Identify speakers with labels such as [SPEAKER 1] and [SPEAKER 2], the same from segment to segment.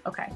[SPEAKER 1] Okay.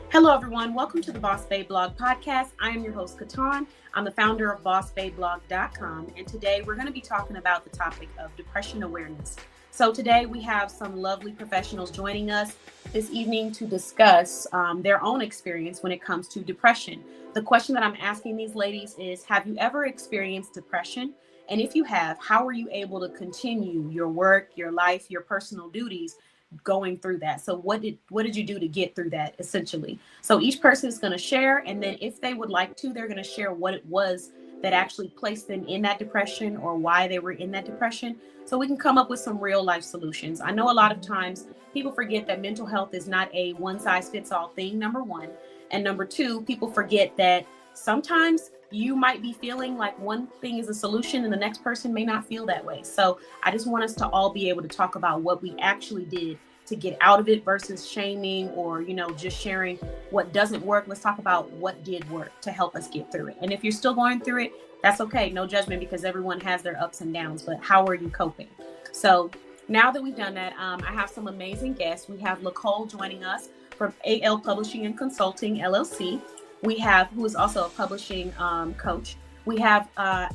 [SPEAKER 1] Hello, everyone. Welcome to the Boss Babe Blog Podcast. I am your host, KeTohn. I'm the founder of BossBabeBlog.com, and today we're going to be talking about the topic of depression awareness. So today we have some lovely professionals joining us this evening to discuss their own experience when it comes to depression. The question that I'm asking these ladies is, have you ever experienced depression? And if you have, how are you able to continue your work, your life, your personal duties going through that? So what did you do to get through that, essentially? So each person is going to share, and then if they would like to, they're going to share what it was that actually placed them in that depression or why they were in that depression, so we can come up with some real life solutions. I know a lot of times people forget that mental health is not a one size fits all thing, number one. And number two, people forget that sometimes you might be feeling like one thing is a solution and the next person may not feel that way. So I just want us to all be able to talk about what we actually did to get out of it versus shaming or, just sharing what doesn't work. Let's talk about what did work to help us get through it. And if you're still going through it, that's okay. No judgment, because everyone has their ups and downs, but how are you coping? So now that we've done that, I have some amazing guests. We have Lacole joining us from AL Publishing and Consulting, LLC. We have, who is also a publishing coach. We have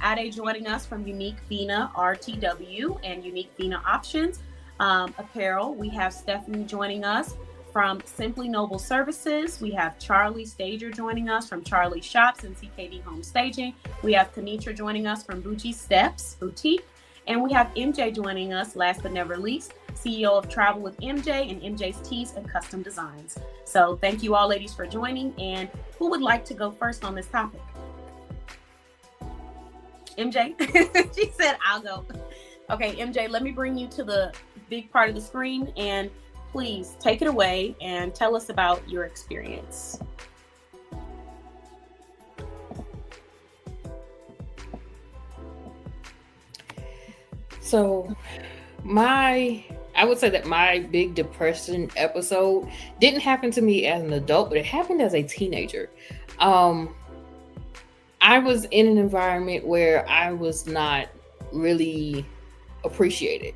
[SPEAKER 1] Ade joining us from Unique Vina RTW and Unique Vina Options Apparel. We have Stephanie joining us from Simply Noble Services. We have Charlie Stager joining us from Charlie Shops and CKD Home Staging. We have Conitra joining us from Bougie Steps Boutique. And we have MJ joining us, last but never least, CEO of Travel with MJ and MJ's Tees and Custom Designs. So thank you all, ladies, for joining. And who would like to go first on this topic? MJ? She said, I'll go. Okay, MJ, let me bring you to the big part of the screen, and please take it away and tell us about your experience.
[SPEAKER 2] So I would say that my big depression episode didn't happen to me as an adult, but it happened as a teenager. I was in an environment where I was not really appreciated.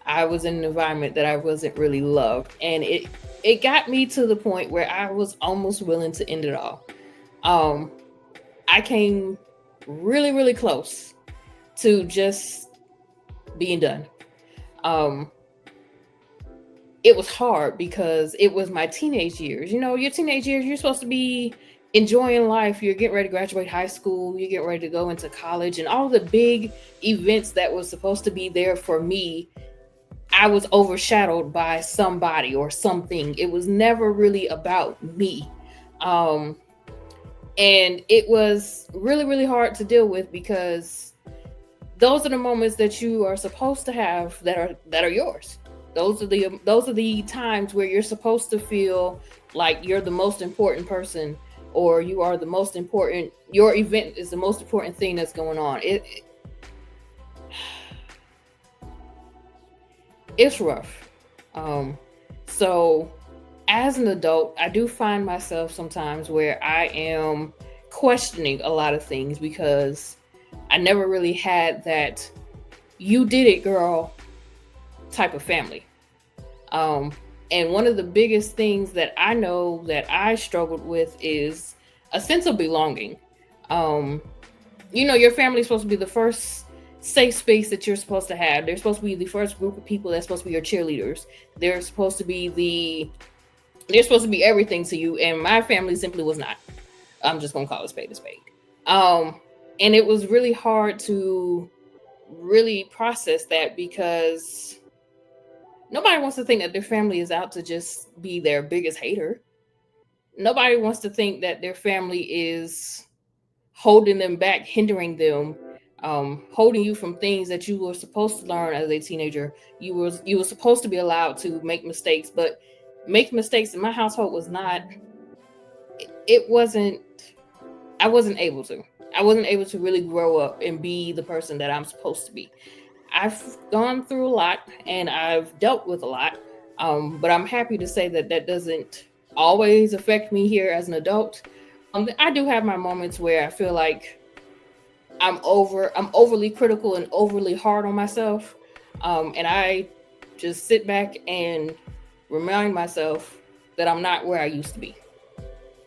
[SPEAKER 2] I was in an environment that I wasn't really loved. And it got me to the point where I was almost willing to end it all. I came really, really close to just being done. It was hard because it was my teenage years. Your teenage years, you're supposed to be enjoying life. You're getting ready to graduate high school. You're getting ready to go into college, and all the big events that was supposed to be there for me, I was overshadowed by somebody or something. It was never really about me. And it was really, really hard to deal with, because those are the moments that you are supposed to have that are yours. Those are the times where you're supposed to feel like you're the most important person, or you are the most important. Your event is the most important thing that's going on. It's rough. So as an adult, I do find myself sometimes where I am questioning a lot of things, because I never really had that "you did it, girl" type of family. And one of the biggest things that I know that I struggled with is a sense of belonging. Your family is supposed to be the first safe space that you're supposed to have. They're supposed to be the first group of people that's supposed to be your cheerleaders. They're supposed to be everything to you. And my family simply was not. I'm just going to call it spade a spade. And it was really hard to really process that, because nobody wants to think that their family is out to just be their biggest hater. Nobody wants to think that their family is holding them back, hindering them, holding you from things that you were supposed to learn as a teenager. You were supposed to be allowed to make mistakes, but making mistakes in my household was not. I wasn't able to. I wasn't able to really grow up and be the person that I'm supposed to be. I've gone through a lot and I've dealt with a lot, but I'm happy to say that doesn't always affect me here as an adult. I do have my moments where I feel like I'm overly critical and overly hard on myself, and I just sit back and remind myself that I'm not where I used to be.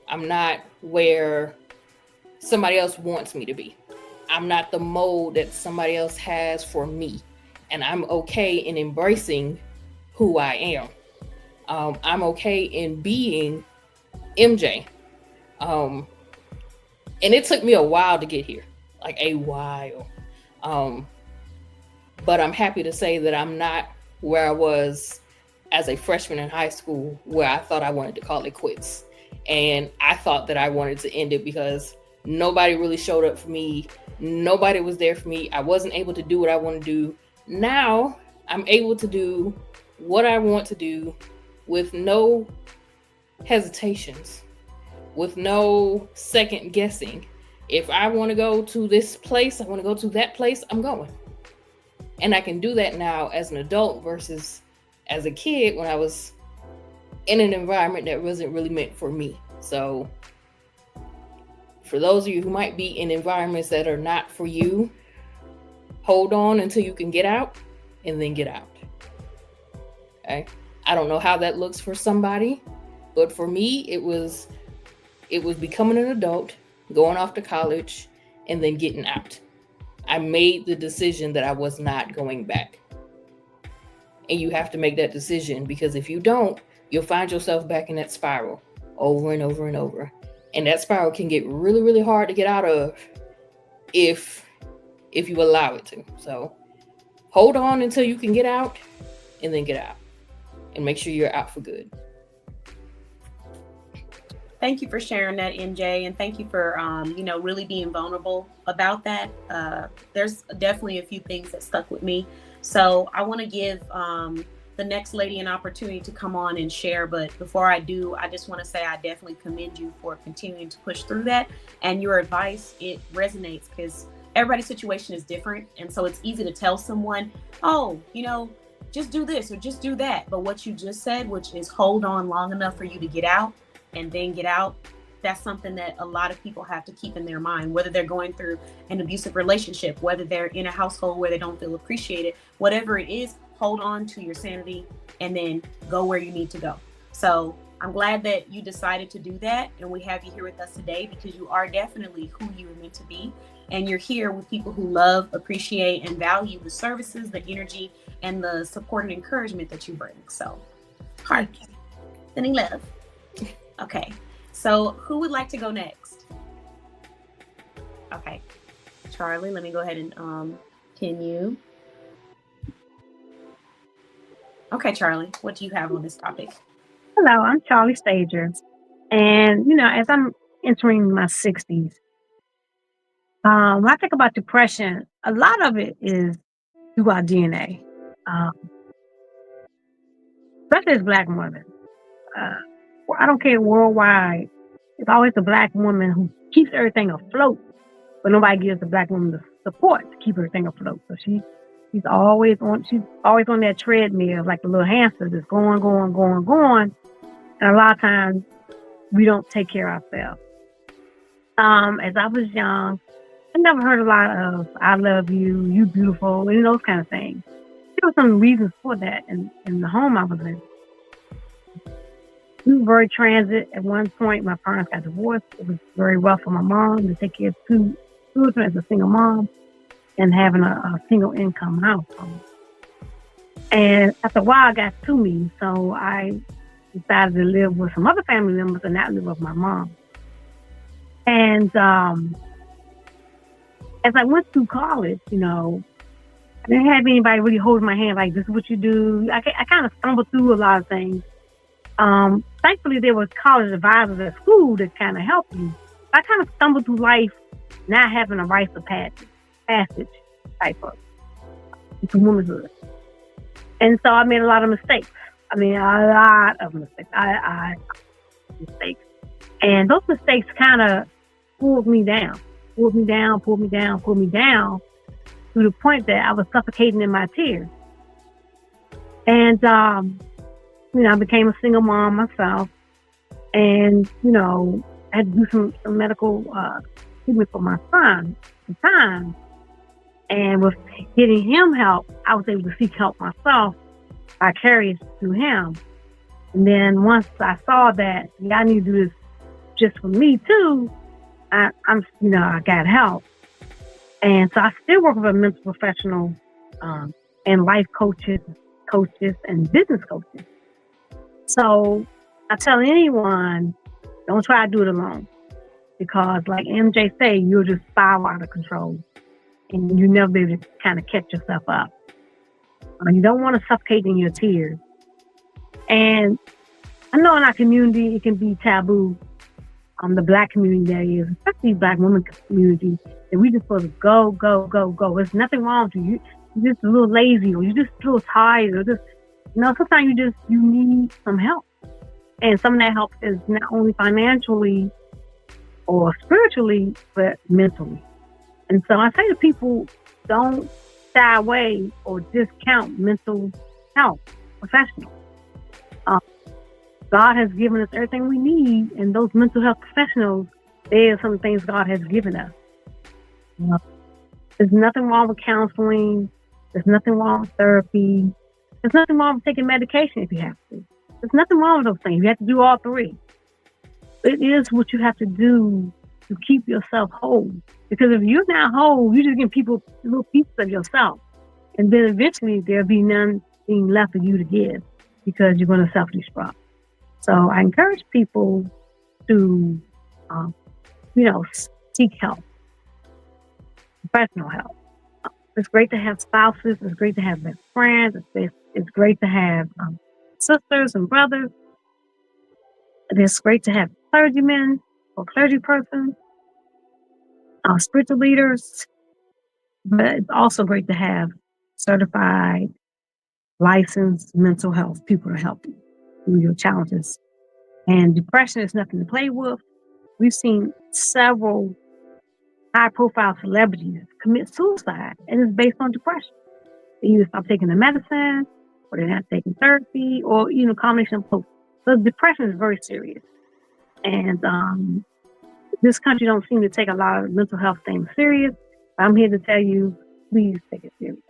[SPEAKER 2] I'm not where somebody else wants me to be. I'm not the mold that somebody else has for me. And I'm okay in embracing who I am. I'm okay in being MJ. And it took me a while to get here, like a while. But I'm happy to say that I'm not where I was as a freshman in high school, where I thought I wanted to call it quits. And I thought that I wanted to end it because nobody really showed up for me. Nobody was there for me. I wasn't able to do what I want to do. Now I'm able to do what I want to do with no hesitations, with no second guessing. If I want to go to this place, I want to go to that place, I'm going. And I can do that now as an adult versus as a kid when I was in an environment that wasn't really meant for me. So for those of you who might be in environments that are not for you, hold on until you can get out and then get out. Okay. I don't know how that looks for somebody, but for me, it was becoming an adult, going off to college, and then getting out. I made the decision that I was not going back. And you have to make that decision, because if you don't, you'll find yourself back in that spiral over and over and over. And that spiral can get really, really hard to get out of if you allow it to. So hold on until you can get out, and then get out. And make sure you're out for good.
[SPEAKER 1] Thank you for sharing that, MJ, and thank you for really being vulnerable about that. There's definitely a few things that stuck with me, so I want to give the next lady an opportunity to come on and share. But before I do, I just want to say I definitely commend you for continuing to push through that, and your advice, it resonates because everybody's situation is different, and so it's easy to tell someone, oh, just do this or just do that. But what you just said, which is hold on long enough for you to get out and then get out, that's something that a lot of people have to keep in their mind, whether they're going through an abusive relationship, whether they're in a household where they don't feel appreciated, whatever it is, hold on to your sanity and then go where you need to go. So I'm glad that you decided to do that, and we have you here with us today because you are definitely who you were meant to be, and you're here with people who love, appreciate, and value the services, the energy, and the support and encouragement that you bring. So heart, sending love. Okay, so who would like to go next? Okay, Charlie, let me go ahead and pin you. Okay, Charlie, what do you have on this topic?
[SPEAKER 3] Hello, I'm Charlie Stager. And, as I'm entering my 60s, when I think about depression, a lot of it is through our DNA, especially as Black women. I don't care worldwide. It's always the Black woman who keeps everything afloat, but nobody gives the Black woman the support to keep everything afloat. So she's always on that treadmill, like a little hamster, just going. And a lot of times we don't take care of ourselves. As I was young, I never heard a lot of "I love you," "you beautiful," and those kind of things. There were some reasons for that in the home I was in. We were very transit. At one point, my parents got divorced. It was very rough for my mom to take care of two children as a single mom and having a single income household. And after a while, it got to me, so I decided to live with some other family members and not live with my mom. And as I went through college, I didn't have anybody really holding my hand like, this is what you do. I kind of stumbled through a lot of things. Thankfully, there was college advisors at school that kind of helped me. I kind of stumbled through life not having a rite of passage type of into womanhood. And so I made a lot of mistakes. I mistakes. And those mistakes kind of pulled me down to the point that I was suffocating in my tears. And, I became a single mom myself, and, I had to do some medical treatment for my son at the time. And with getting him help, I was able to seek help myself vicarious through him. And then once I saw that, I need to do this just for me too, I got help. And so I still work with a mental professional and life coaches, and business coaches. So I tell anyone, don't try to do it alone. Because like MJ say, you'll just spiral out of control. And you never be able to kind of catch yourself up. You don't want to suffocate in your tears. And I know in our community, it can be taboo. The Black community, that is, especially Black women community, that we just supposed to go, go, go, go. There's nothing wrong with you. You're just a little lazy, or you just feel tired, or just, sometimes you need some help. And some of that help is not only financially or spiritually, but mentally. And so I say to people, don't shy away or discount mental health professionals. God has given us everything we need, and those mental health professionals, they are some things God has given us. There's nothing wrong with counseling. There's nothing wrong with therapy. There's nothing wrong with taking medication if you have to. There's nothing wrong with those things. You have to do all three. It is what you have to do to keep yourself whole. Because if you're not whole, you're just giving people little pieces of yourself. And then eventually there'll be nothing left for you to give because you're going to self-destruct. So I encourage people to, seek help, professional help. It's great to have spouses. It's great to have best friends. It's great to have sisters and brothers. It's great to have clergymen or clergy persons, spiritual leaders. But it's also great to have certified, licensed mental health people to help you through your challenges. And depression is nothing to play with. We've seen several high-profile celebrities commit suicide, and it's based on depression. They either stop taking the medicine, or they're not taking therapy, or combination of both. So depression is very serious, and this country don't seem to take a lot of mental health things serious. I'm here to tell you, please take it serious.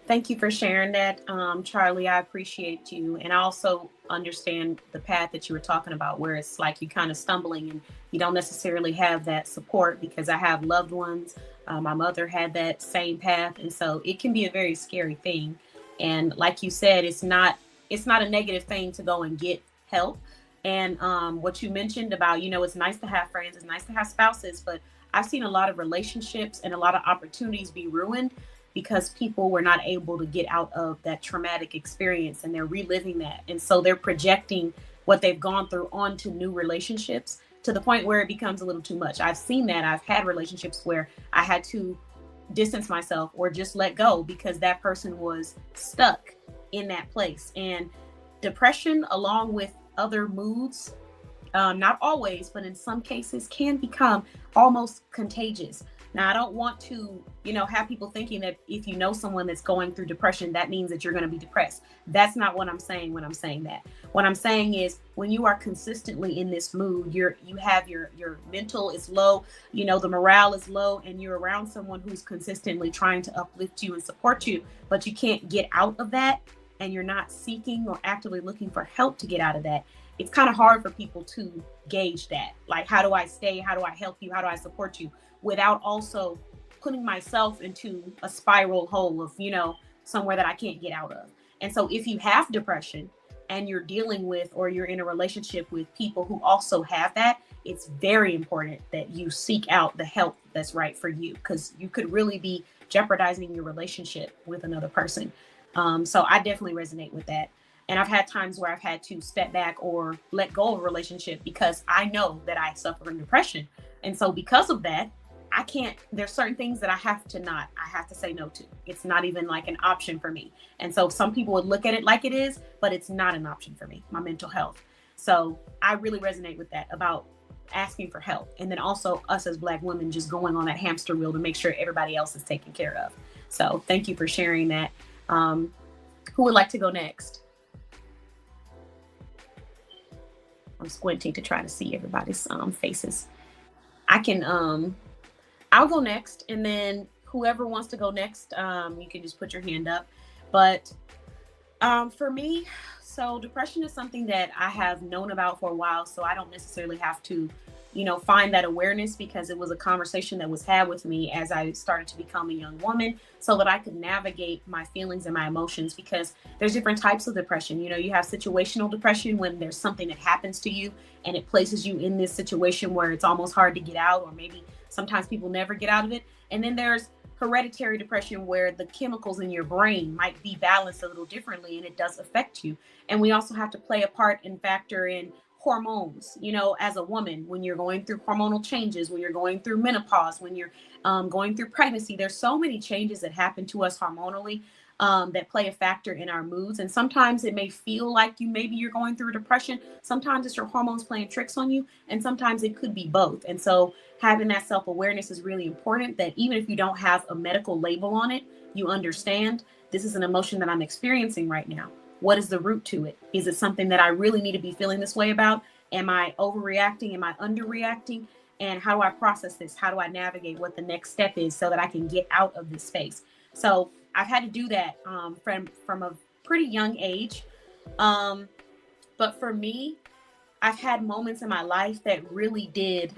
[SPEAKER 1] Thank you for sharing that, Charlie. I appreciate you. And I also understand the path that you were talking about, where it's like you kind of stumbling and you don't necessarily have that support, because I have loved ones. My mother had that same path. And so it can be a very scary thing. And like you said, it's not a negative thing to go and get help. And what you mentioned about, it's nice to have friends, it's nice to have spouses, but I've seen a lot of relationships and a lot of opportunities be ruined because people were not able to get out of that traumatic experience, and they're reliving that. And so they're projecting what they've gone through onto new relationships to the point where it becomes a little too much. I've seen that. I've had relationships where I had to distance myself or just let go because that person was stuck in that place. And depression, along with other moods, not always, but in some cases, can become almost contagious. Now, I don't want to, have people thinking that if you know someone that's going through depression, that means that you're going to be depressed. That's not what I'm saying when I'm saying that. What I'm saying is when you are consistently in this mood, you have your mental is low, the morale is low, and you're around someone who's consistently trying to uplift you and support you, but you can't get out of that, and you're not seeking or actively looking for help to get out of that. It's kind of hard for people to gauge that. Like, how do I stay? How do I help you? How do I support you? Without also putting myself into a spiral hole of, somewhere that I can't get out of. And so if you have depression and you're dealing with, or you're in a relationship with people who also have that, it's very important that you seek out the help that's right for you, because you could really be jeopardizing your relationship with another person. So I definitely resonate with that. And I've had times where I've had to step back or let go of a relationship because I know that I suffer from depression. And so because of that, there's certain things that I have to say no to. It's not even like an option for me. And so some people would look at it like it is, but it's not an option for me, my mental health. So I really resonate with that about asking for help. And then also us as Black women just going on that hamster wheel to make sure everybody else is taken care of. So thank you for sharing that. Who would like to go next? I'm squinting to try to see everybody's faces. I'll go next, and then whoever wants to go next, you can just put your hand up. But For me, so depression is something that I have known about for a while, so I don't necessarily have to, find that awareness, because it was a conversation that was had with me as I started to become a young woman, so that I could navigate my feelings and my emotions, because there's different types of depression. You have situational depression when there's something that happens to you and it places you in this situation where it's almost hard to get out, or maybe sometimes people never get out of it. And then there's hereditary depression, where the chemicals in your brain might be balanced a little differently and it does affect you. And we also have to play a part and factor in hormones, as a woman, when you're going through hormonal changes, when you're going through menopause, when you're going through pregnancy. There's so many changes that happen to us hormonally, that play a factor in our moods. And sometimes it may feel like maybe you're going through a depression. Sometimes it's your hormones playing tricks on you, and sometimes it could be both. And so having that self-awareness is really important, that even if you don't have a medical label on it, you understand this is an emotion that I'm experiencing right now. What is the root to it? Is it something that I really need to be feeling this way about? Am I overreacting? Am I underreacting? And how do I process this? How do I navigate what the next step is so that I can get out of this space? So I've had to do that from a pretty young age. But for me, I've had moments in my life that really did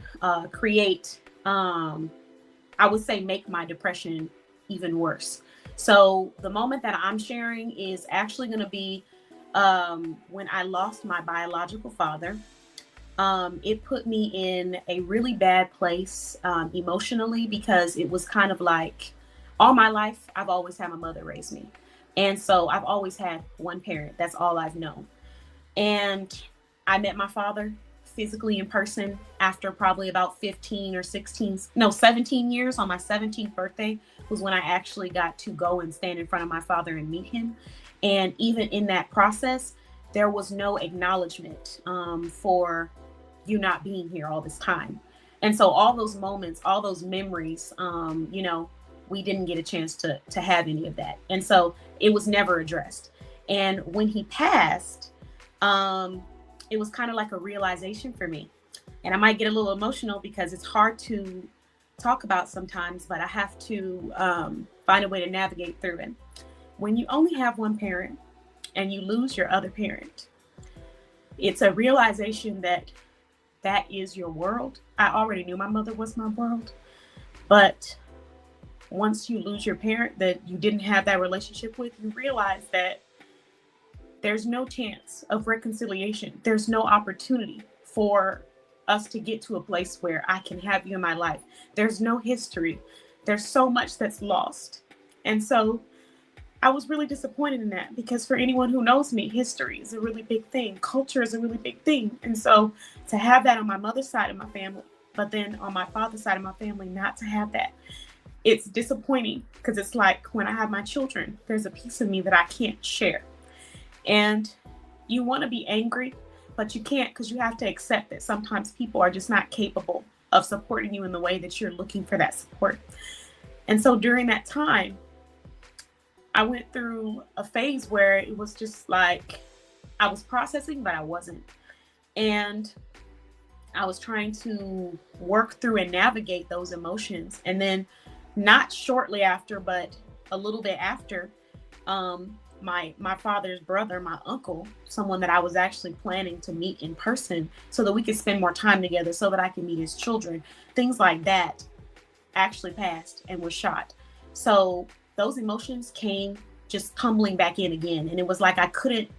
[SPEAKER 1] create, I would say, make my depression even worse. So the moment that I'm sharing is actually going to be when I lost my biological father. It put me in a really bad place emotionally, because it was kind of like all my life, I've always had my mother raise me. And so I've always had one parent. That's all I've known. And I met my father physically in person after probably about 17 years. On my 17th birthday was when I actually got to go and stand in front of my father and meet him. And even in that process, there was no acknowledgement for you not being here all this time. And so all those moments, all those memories, we didn't get a chance to have any of that. And so it was never addressed. And when he passed, it was kind of like a realization for me. And I might get a little emotional because it's hard to talk about sometimes, but I have to find a way to navigate through it. When you only have one parent and you lose your other parent, it's a realization that that is your world. I already knew my mother was my world, but once you lose your parent that you didn't have that relationship with, you realize that there's no chance of reconciliation. There's no opportunity for us to get to a place where I can have you in my life. There's no history. There's so much that's lost. And so I was really disappointed in that, because for anyone who knows me, history is a really big thing. Culture is a really big thing. And so to have that on my mother's side of my family, but then on my father's side of my family, not to have that, it's disappointing, because it's like when I have my children, there's a piece of me that I can't share. And you want to be angry, but you can't, because you have to accept that sometimes people are just not capable of supporting you in the way that you're looking for that support. And so during that time, I went through a phase where it was just like I was processing, but I wasn't. And I was trying to work through and navigate those emotions. And then not shortly after, but a little bit after, my father's brother, my uncle, someone that I was actually planning to meet in person so that we could spend more time together, so that I could meet his children, things like that, actually passed and was shot. So those emotions came just tumbling back in again. And it was like I couldn't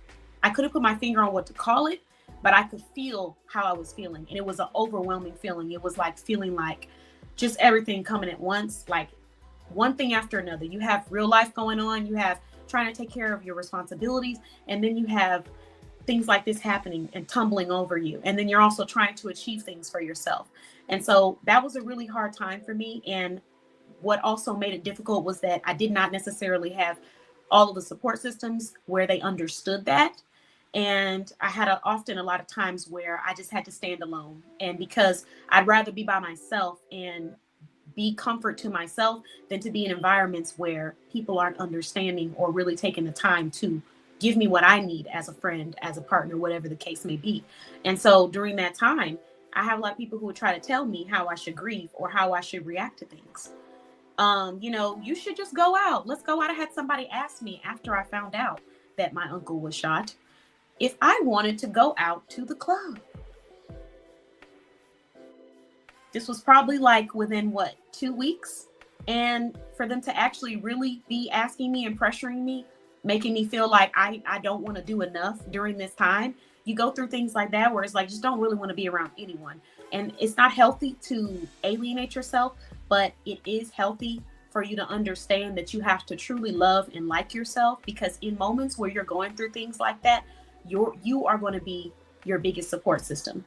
[SPEAKER 1] put my finger on what to call it, but I could feel how I was feeling. And it was an overwhelming feeling. It was like feeling like just everything coming at once, like one thing after another. You have real life going on. You have trying to take care of your responsibilities. And then you have things like this happening and tumbling over you. And then you're also trying to achieve things for yourself. And so that was a really hard time for me. And what also made it difficult was that I did not necessarily have all of the support systems where they understood that. And I had often a lot of times where I just had to stand alone. And because I'd rather be by myself and be comfort to myself than to be in environments where people aren't understanding or really taking the time to give me what I need as a friend, as a partner, whatever the case may be. And so during that time, I have a lot of people who would try to tell me how I should grieve or how I should react to things. You should just go out. Let's go out. I had somebody ask me after I found out that my uncle was shot if I wanted to go out to the club? This was probably like within 2 weeks? And for them to actually really be asking me and pressuring me, making me feel like I don't want to do enough during this time. You go through things like that where it's like, just don't really want to be around anyone. And it's not healthy to alienate yourself, but it is healthy for you to understand that you have to truly love and like yourself, because in moments where you're going through things like that, you are going to be your biggest support system.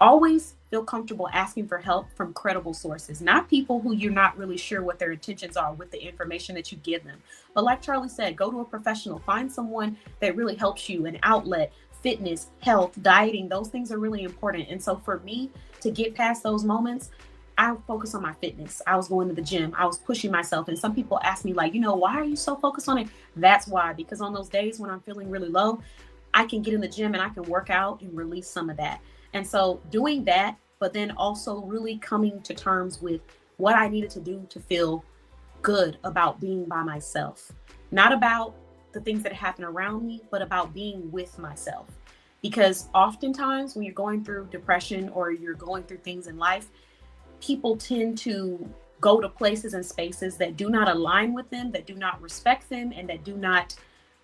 [SPEAKER 1] Always feel comfortable asking for help from credible sources, not people who you're not really sure what their intentions are with the information that you give them. But like Charlie said, go to a professional, find someone that really helps you, an outlet. Fitness, health, dieting, those things are really important. And so for me to get past those moments, I focus on my fitness. I was going to the gym. I was pushing myself. And some people ask me like, why are you so focused on it? That's why, because on those days when I'm feeling really low, I can get in the gym and I can work out and release some of that. And so doing that, but then also really coming to terms with what I needed to do to feel good about being by myself, not about the things that happen around me, but about being with myself. Because oftentimes when you're going through depression or you're going through things in life, people tend to go to places and spaces that do not align with them, that do not respect them, and that do not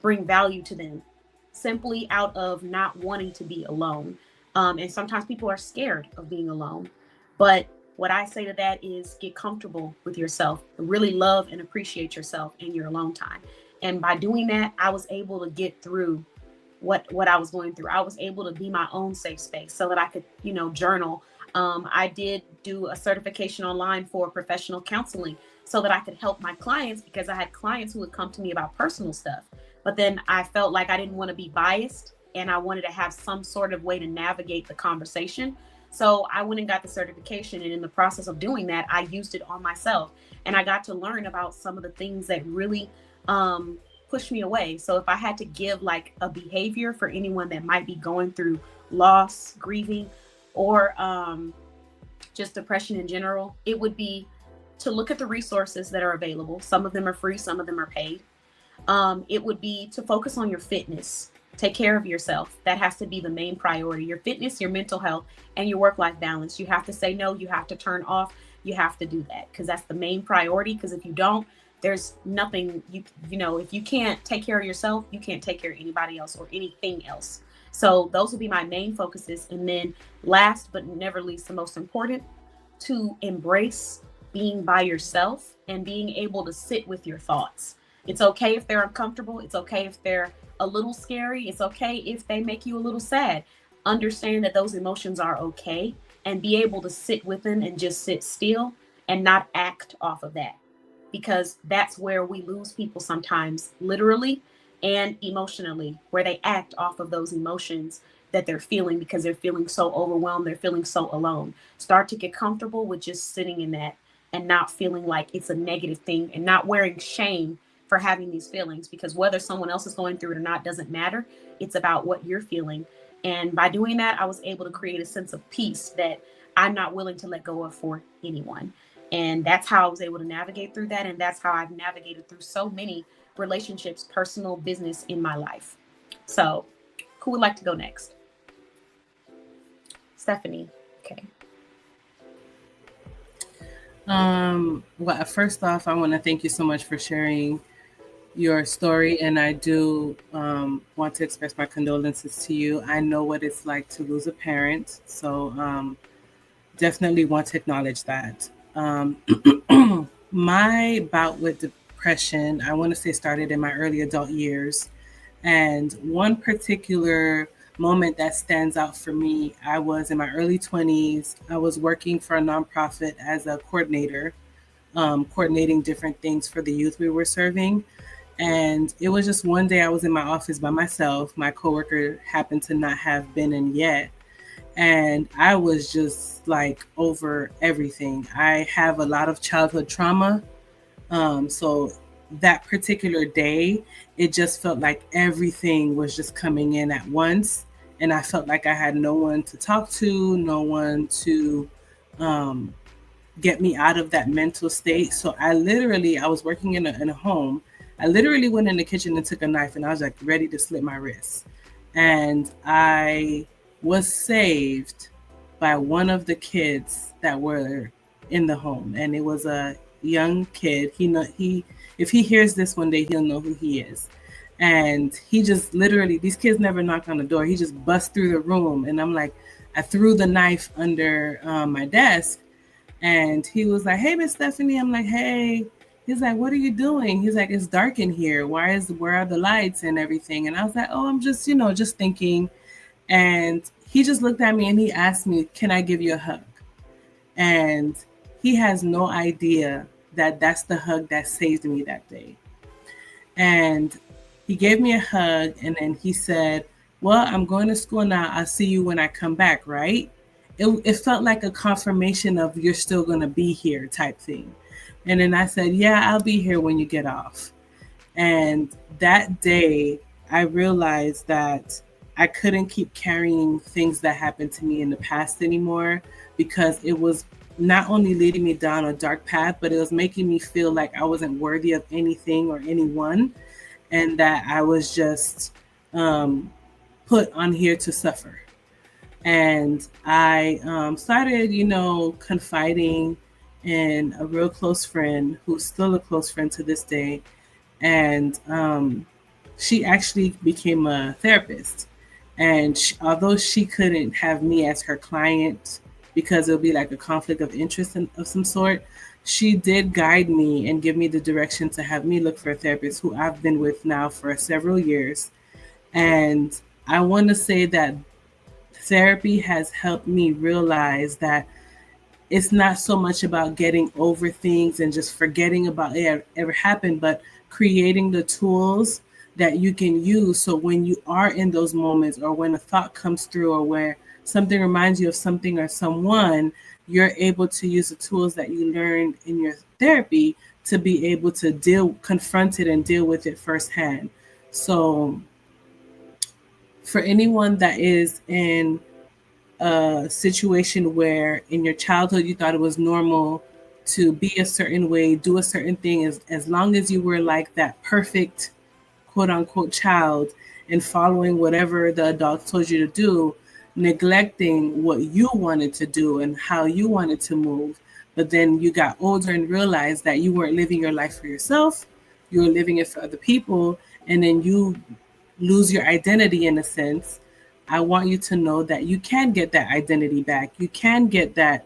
[SPEAKER 1] bring value to them, simply out of not wanting to be alone. And sometimes people are scared of being alone. But what I say to that is get comfortable with yourself, really love and appreciate yourself in your alone time. And by doing that, I was able to get through what I was going through. I was able to be my own safe space so that I could, journal. I did do a certification online for professional counseling so that I could help my clients, because I had clients who would come to me about personal stuff. But then I felt like I didn't want to be biased, and I wanted to have some sort of way to navigate the conversation. So I went and got the certification. And in the process of doing that, I used it on myself. And I got to learn about some of the things that really pushed me away. So if I had to give like a behavior for anyone that might be going through loss, grieving, or just depression in general, it would be to look at the resources that are available. Some of them are free, some of them are paid. It would be to focus on your fitness. Take care of yourself. That has to be the main priority. Your fitness, your mental health, and your work-life balance. You have to say no. You have to turn off. You have to do that, because that's the main priority. Because if you don't, there's nothing, if you can't take care of yourself, you can't take care of anybody else or anything else. So those would be my main focuses. And then last but never least, the most important, to embrace being by yourself and being able to sit with your thoughts. It's okay if they're uncomfortable. It's okay if they're a little scary. It's okay if they make you a little sad. Understand that those emotions are okay, and be able to sit with them and just sit still and not act off of that. Because that's where we lose people sometimes, literally and emotionally, where they act off of those emotions that they're feeling because they're feeling so overwhelmed, they're feeling so alone. Start to get comfortable with just sitting in that and not feeling like it's a negative thing, and not wearing shame for having these feelings, because whether someone else is going through it or not doesn't matter. It's about what you're feeling. And by doing that, I was able to create a sense of peace that I'm not willing to let go of for anyone. And that's how I was able to navigate through that. And that's how I've navigated through so many relationships, personal, business in my life. So who would like to go next? Stephanie. Okay.
[SPEAKER 4] Well, first off, I want to thank you so much for sharing your story. And I do want to express my condolences to you. I know what it's like to lose a parent. So definitely want to acknowledge that. My bout with depression, I want to say, started in my early adult years. And one particular moment that stands out for me, I was in my early 20s. I was working for a nonprofit as a coordinator, coordinating different things for the youth we were serving. And it was just one day I was in my office by myself. My coworker happened to not have been in yet. And I was just like over everything. I have a lot of childhood trauma. So that particular day, it just felt like everything was just coming in at once. And I felt like I had no one to talk to, no one to get me out of that mental state. So I was working in a home. I literally went in the kitchen and took a knife, and I was like ready to slit my wrist. And I was saved by one of the kids that were in the home, and it was a young kid. If he hears this one day, he'll know who he is. And he just literally, these kids never knock on the door. He just busts through the room, and I'm like, I threw the knife under my desk, and he was like, "Hey, Miss Stephanie." I'm like, "Hey." He's like, "What are you doing?" He's like, "It's dark in here. Where are the lights and everything?" And I was like, "Oh, I'm just, just thinking." And he just looked at me and he asked me, "Can I give you a hug?" And he has no idea that that's the hug that saved me that day. And he gave me a hug, and then he said, "Well, I'm going to school now. I'll see you when I come back," right? It felt like a confirmation of you're still going to be here type thing. And then I said, "Yeah, I'll be here when you get off." And that day, I realized that I couldn't keep carrying things that happened to me in the past anymore, because it was not only leading me down a dark path, but it was making me feel like I wasn't worthy of anything or anyone, and that I was just put on here to suffer. And I started, confiding in a real close friend who's still a close friend to this day. And she actually became a therapist. And although she couldn't have me as her client because it would be like a conflict of interest of some sort, she did guide me and give me the direction to have me look for a therapist who I've been with now for several years. And I want to say that therapy has helped me realize that it's not so much about getting over things and just forgetting about it ever happened, but creating the tools that you can use. So when you are in those moments, or when a thought comes through, or where something reminds you of something or someone, you're able to use the tools that you learned in your therapy to be able to confront it and deal with it firsthand. So for anyone that is in a situation where in your childhood you thought it was normal to be a certain way, do a certain thing, as long as you were like that perfect quote unquote child and following whatever the adults told you to do, neglecting what you wanted to do and how you wanted to move. But then you got older and realized that you weren't living your life for yourself, you were living it for other people, and then you lose your identity in a sense. I want you to know that you can get that identity back. You can get that,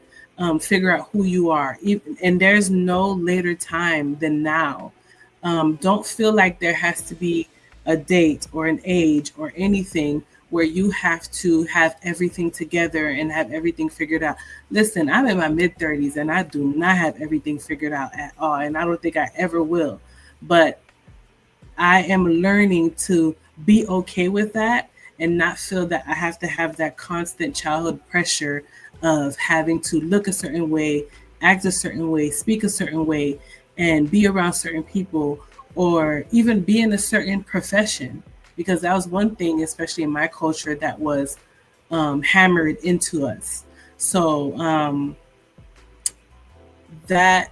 [SPEAKER 4] figure out who you are. And there's no later time than now. Don't feel like there has to be a date or an age or anything where you have to have everything together and have everything figured out. Listen, I'm in my mid-30s and I do not have everything figured out at all. And I don't think I ever will. But I am learning to be okay with that and not feel that I have to have that constant childhood pressure of having to look a certain way, act a certain way, speak a certain way, and be around certain people, or even be in a certain profession. Because that was one thing, especially in my culture, that was hammered into us. So that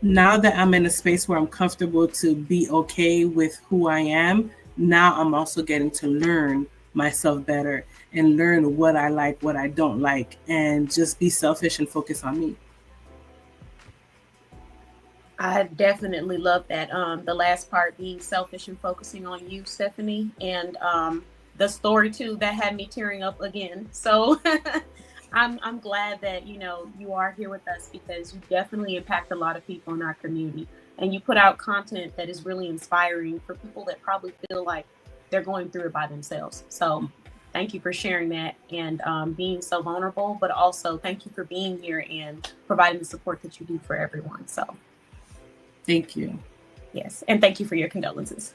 [SPEAKER 4] now that I'm in a space where I'm comfortable to be okay with who I am, now I'm also getting to learn myself better and learn what I like, what I don't like, and just be selfish and focus on me.
[SPEAKER 1] I definitely love that. The last part, being selfish and focusing on you, Stephanie, and the story too that had me tearing up again. So I'm glad that you are here with us, because you definitely impact a lot of people in our community, and you put out content that is really inspiring for people that probably feel like they're going through it by themselves. So thank you for sharing that and being so vulnerable, but also thank you for being here and providing the support that you do for everyone. So
[SPEAKER 4] thank you.
[SPEAKER 1] Yes, and thank you for your condolences.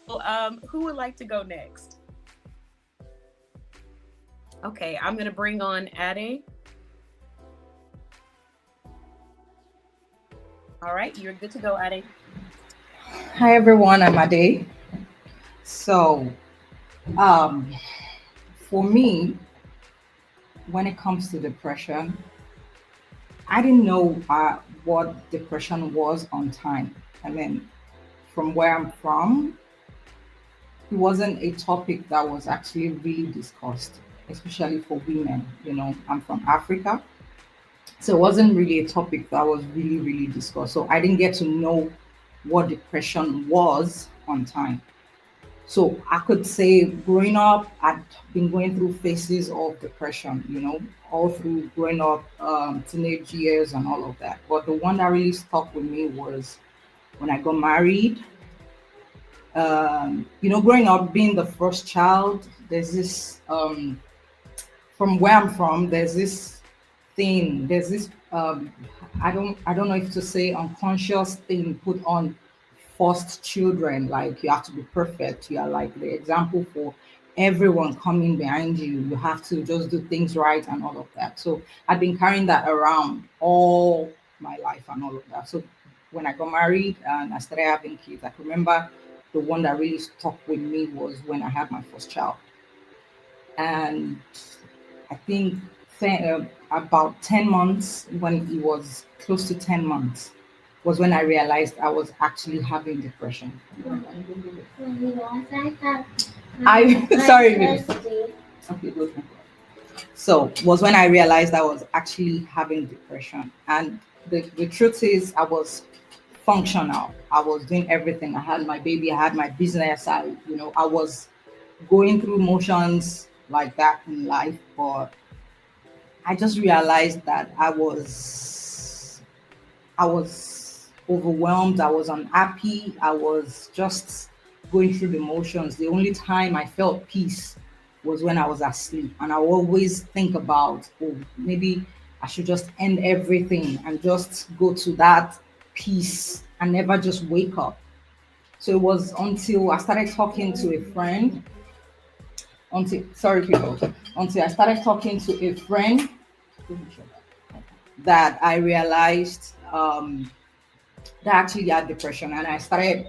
[SPEAKER 1] Well, who would like to go next? Okay, I'm going to bring on Ade. All right, you're good to go, Ade.
[SPEAKER 5] Hi everyone, I'm Ade. So, for me, when it comes to depression, I didn't know what depression was on time. I mean, from where I'm from, it wasn't a topic that was actually really discussed, especially for women. I'm from Africa, so it wasn't really a topic that was really, really discussed. So I didn't get to know what depression was on time. So I could say growing up, I'd been going through phases of depression, all through growing up, teenage years and all of that. But the one that really stuck with me was when I got married. Growing up, being the first child, there's this, from where I'm from, there's this, I don't know if to say unconscious thing put on first children, like you have to be perfect, you are like the example for everyone coming behind you, you have to just do things right and all of that. So I've been carrying that around all my life and all of that. So when I got married and I started having kids, I can remember the one that really stuck with me was when I had my first child. And I think about 10 months, when it was close to 10 months, was when I realized I was actually having depression. I sorry. Okay, go. So was when I realized I was actually having depression. And the truth is I was functional. I was doing everything. I had my baby, I had my business, I was going through motions like that in life, but I just realized that I was overwhelmed, I was unhappy, I was just going through the motions. The only time I felt peace was when I was asleep. And I always think about, oh, maybe I should just end everything and just go to that peace and never just wake up. So it was until I started talking to a friend, until I started talking to a friend that I realized that I actually had depression, and I started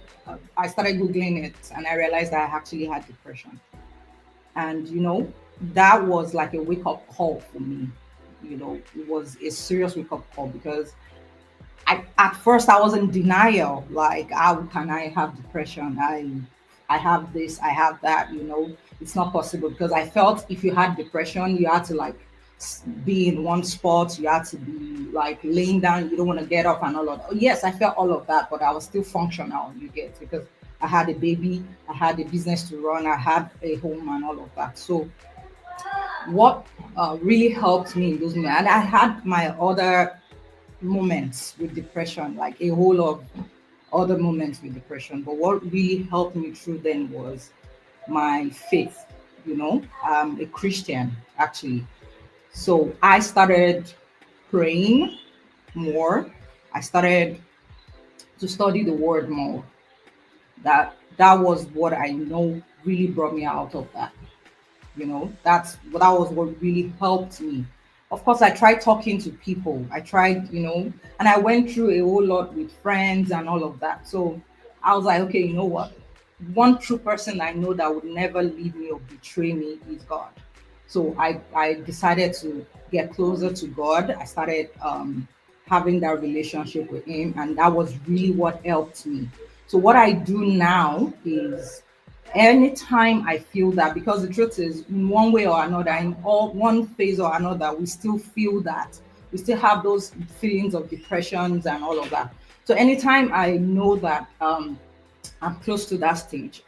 [SPEAKER 5] googling it, and I realized that I actually had depression. And that was like a wake up call for me. It was a serious wake up call, because at first I was in denial, like how can I have depression? I have this, I have that, it's not possible, because I felt if you had depression, you had to like be in one spot, you had to be like laying down, you don't want to get up and all of that. Yes, I felt all of that, but I was still functional, you get, because I had a baby, I had a business to run, I had a home and all of that. So what really helped me in those moments, and I had my other moments with depression, like a whole lot of other moments with depression, but what really helped me through then was my faith. I'm a Christian actually. So I started praying more. I started to study the word more. That was what I know really brought me out of that. That was what really helped me. Of course, I tried talking to people. I tried, and I went through a whole lot with friends and all of that. So I was like, okay, you know what? One true person I know that would never leave me or betray me is God. So I decided to get closer to God. I started having that relationship with Him, and that was really what helped me. So what I do now is anytime I feel that, because the truth is, in one way or another, in all one phase or another, we still feel that, we still have those feelings of depressions and all of that. So anytime I know that I'm close to that stage,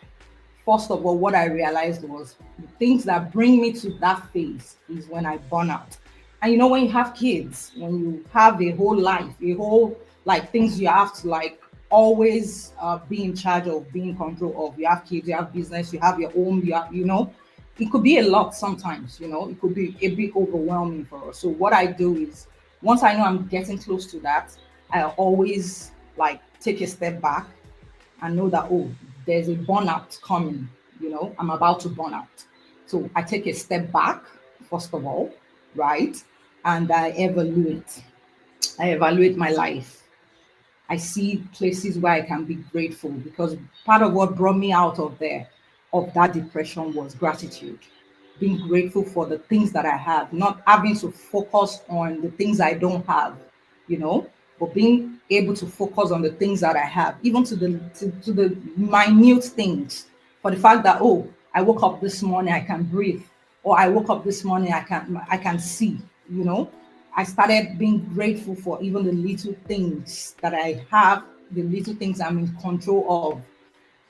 [SPEAKER 5] first of all, what I realized was the things that bring me to that phase is when I burn out. And when you have kids, when you have a whole life, a whole like things you have to like always be in charge of, be in control of. You have kids, you have business, you have your home, it could be a lot sometimes, it could be a bit overwhelming for us. So what I do is, once I know I'm getting close to that, I always like take a step back and know that, oh, there's a burnout coming, I'm about to burn out. So I take a step back, first of all, right? And I evaluate. I evaluate my life. I see places where I can be grateful, because part of what brought me out of that depression was gratitude. Being grateful for the things that I have, not having to focus on the things I don't have, you know. but being able to focus on the things that I have, even to the minute things, for the fact that, oh, I woke up this morning, I can breathe, or I woke up this morning, I can see, you know. I started being grateful for even the little things that I have, the little things I'm in control of.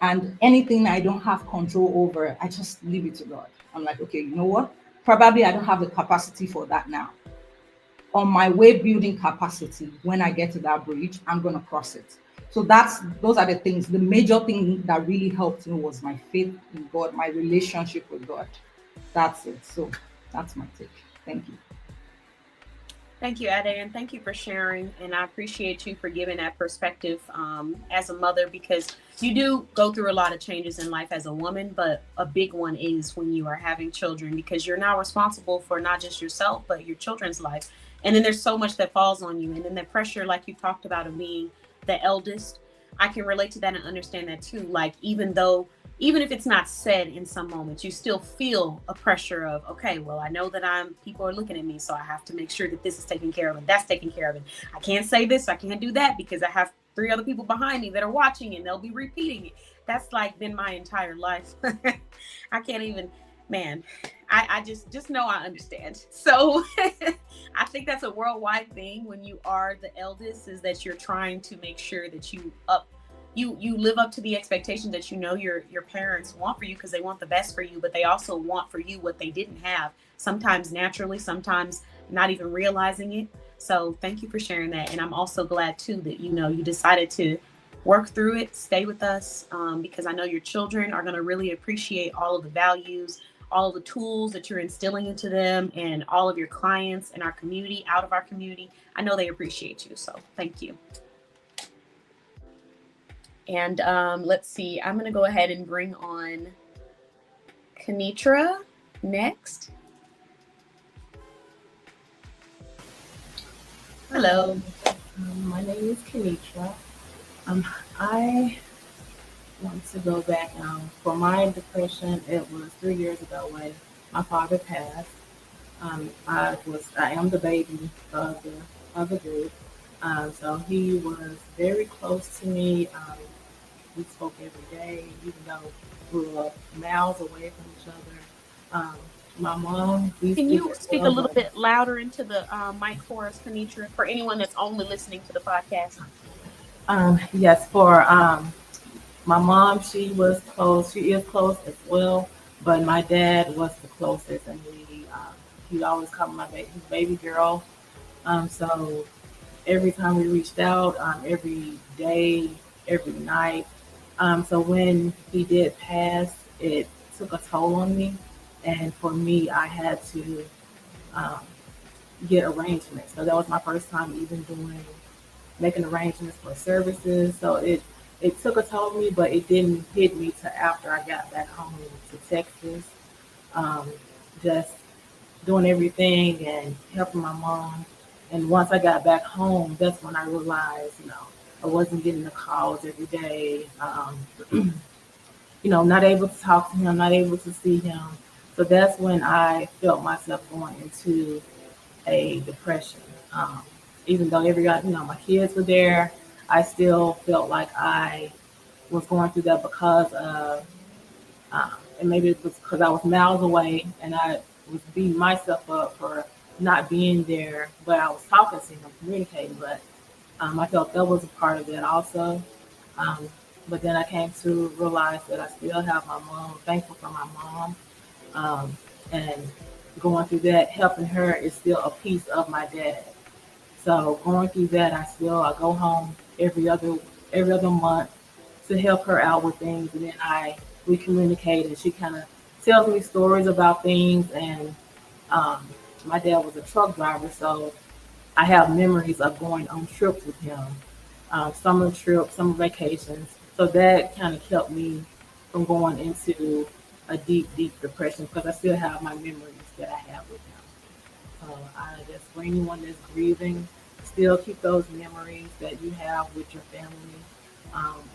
[SPEAKER 5] And anything I don't have control over, I just leave it to God. I'm like, okay, you know what? Probably I don't have the capacity for that now. On my way building capacity, when I get to that bridge, I'm going to cross it. So those are the things. The major thing that really helped me was my faith in God, my relationship with God. That's it. So that's my take. Thank you.
[SPEAKER 1] Thank you, Ade, and thank you for sharing. And I appreciate you for giving that perspective as a mother, because you do go through a lot of changes in life as a woman, but a big one is when you are having children, because you're now responsible for not just yourself, but your children's life. And then there's so much that falls on you. And then the pressure, like you talked about, of being the eldest, I can relate to that and understand that too. Like, even if it's not said in some moments, you still feel a pressure of, okay, well, I know that people are looking at me, so I have to make sure that this is taken care of and that's taken care of. And I can't say this, I can't do that, because I have 3 other people behind me that are watching and they'll be repeating it. That's like been my entire life. I can't even, man, I just know I understand. So I think that's a worldwide thing when you are the eldest, is that you're trying to make sure that you live up to the expectations that you know your parents want for you, because they want the best for you, but they also want for you what they didn't have, sometimes naturally, sometimes not even realizing it. So thank you for sharing that. And I'm also glad too that, you know, you decided to work through it, stay with us, because I know your children are going to really appreciate all of the values, all of the tools that you're instilling into them, and all of your clients in our community, out of our community. I know they appreciate you. So thank you. And let's see, I'm going to go ahead and bring on Conitra next. Hello.
[SPEAKER 6] My name is Conitra. I want to go back. For my depression, it was 3 years ago when my father passed. I am the baby of the group. So he was very close to me. We spoke every day, even though we were miles away from each other. My mom.
[SPEAKER 1] Can you speak a little bit louder into the mic for us, Conitra, for anyone that's only listening to the podcast?
[SPEAKER 6] Yes, for my mom, she was close. She is close as well, but my dad was the closest, and he always called my baby girl. So every time we reached out, every day, every night. So when he did pass, it took a toll on me. And for me, I had to get arrangements. So that was my first time even making arrangements for services. So it took a toll on me, but it didn't hit me till after I got back home to Texas. Just doing everything and helping my mom. And once I got back home, that's when I realized, I wasn't getting the calls every day. Not able to talk to him, not able to see him. So that's when I felt myself going into a depression. Even though my kids were there, I still felt like I was going through that because of, and maybe it was because I was miles away and I was beating myself up for not being there, but I was talking to him, communicating, but I felt that was a part of it also. But then I came to realize that I still have my mom, thankful for my mom. And going through that, helping her is still a piece of my dad. So going through that, I go home every other month to help her out with things, and then we communicate, and she kind of tells me stories about things. And my dad was a truck driver, so I have memories of going on trips with him, summer trips, summer vacations. So that kind of kept me from going into a deep, deep depression, because I still have my memories that I have with him. So I guess for anyone that's grieving, still keep those memories that you have with your family,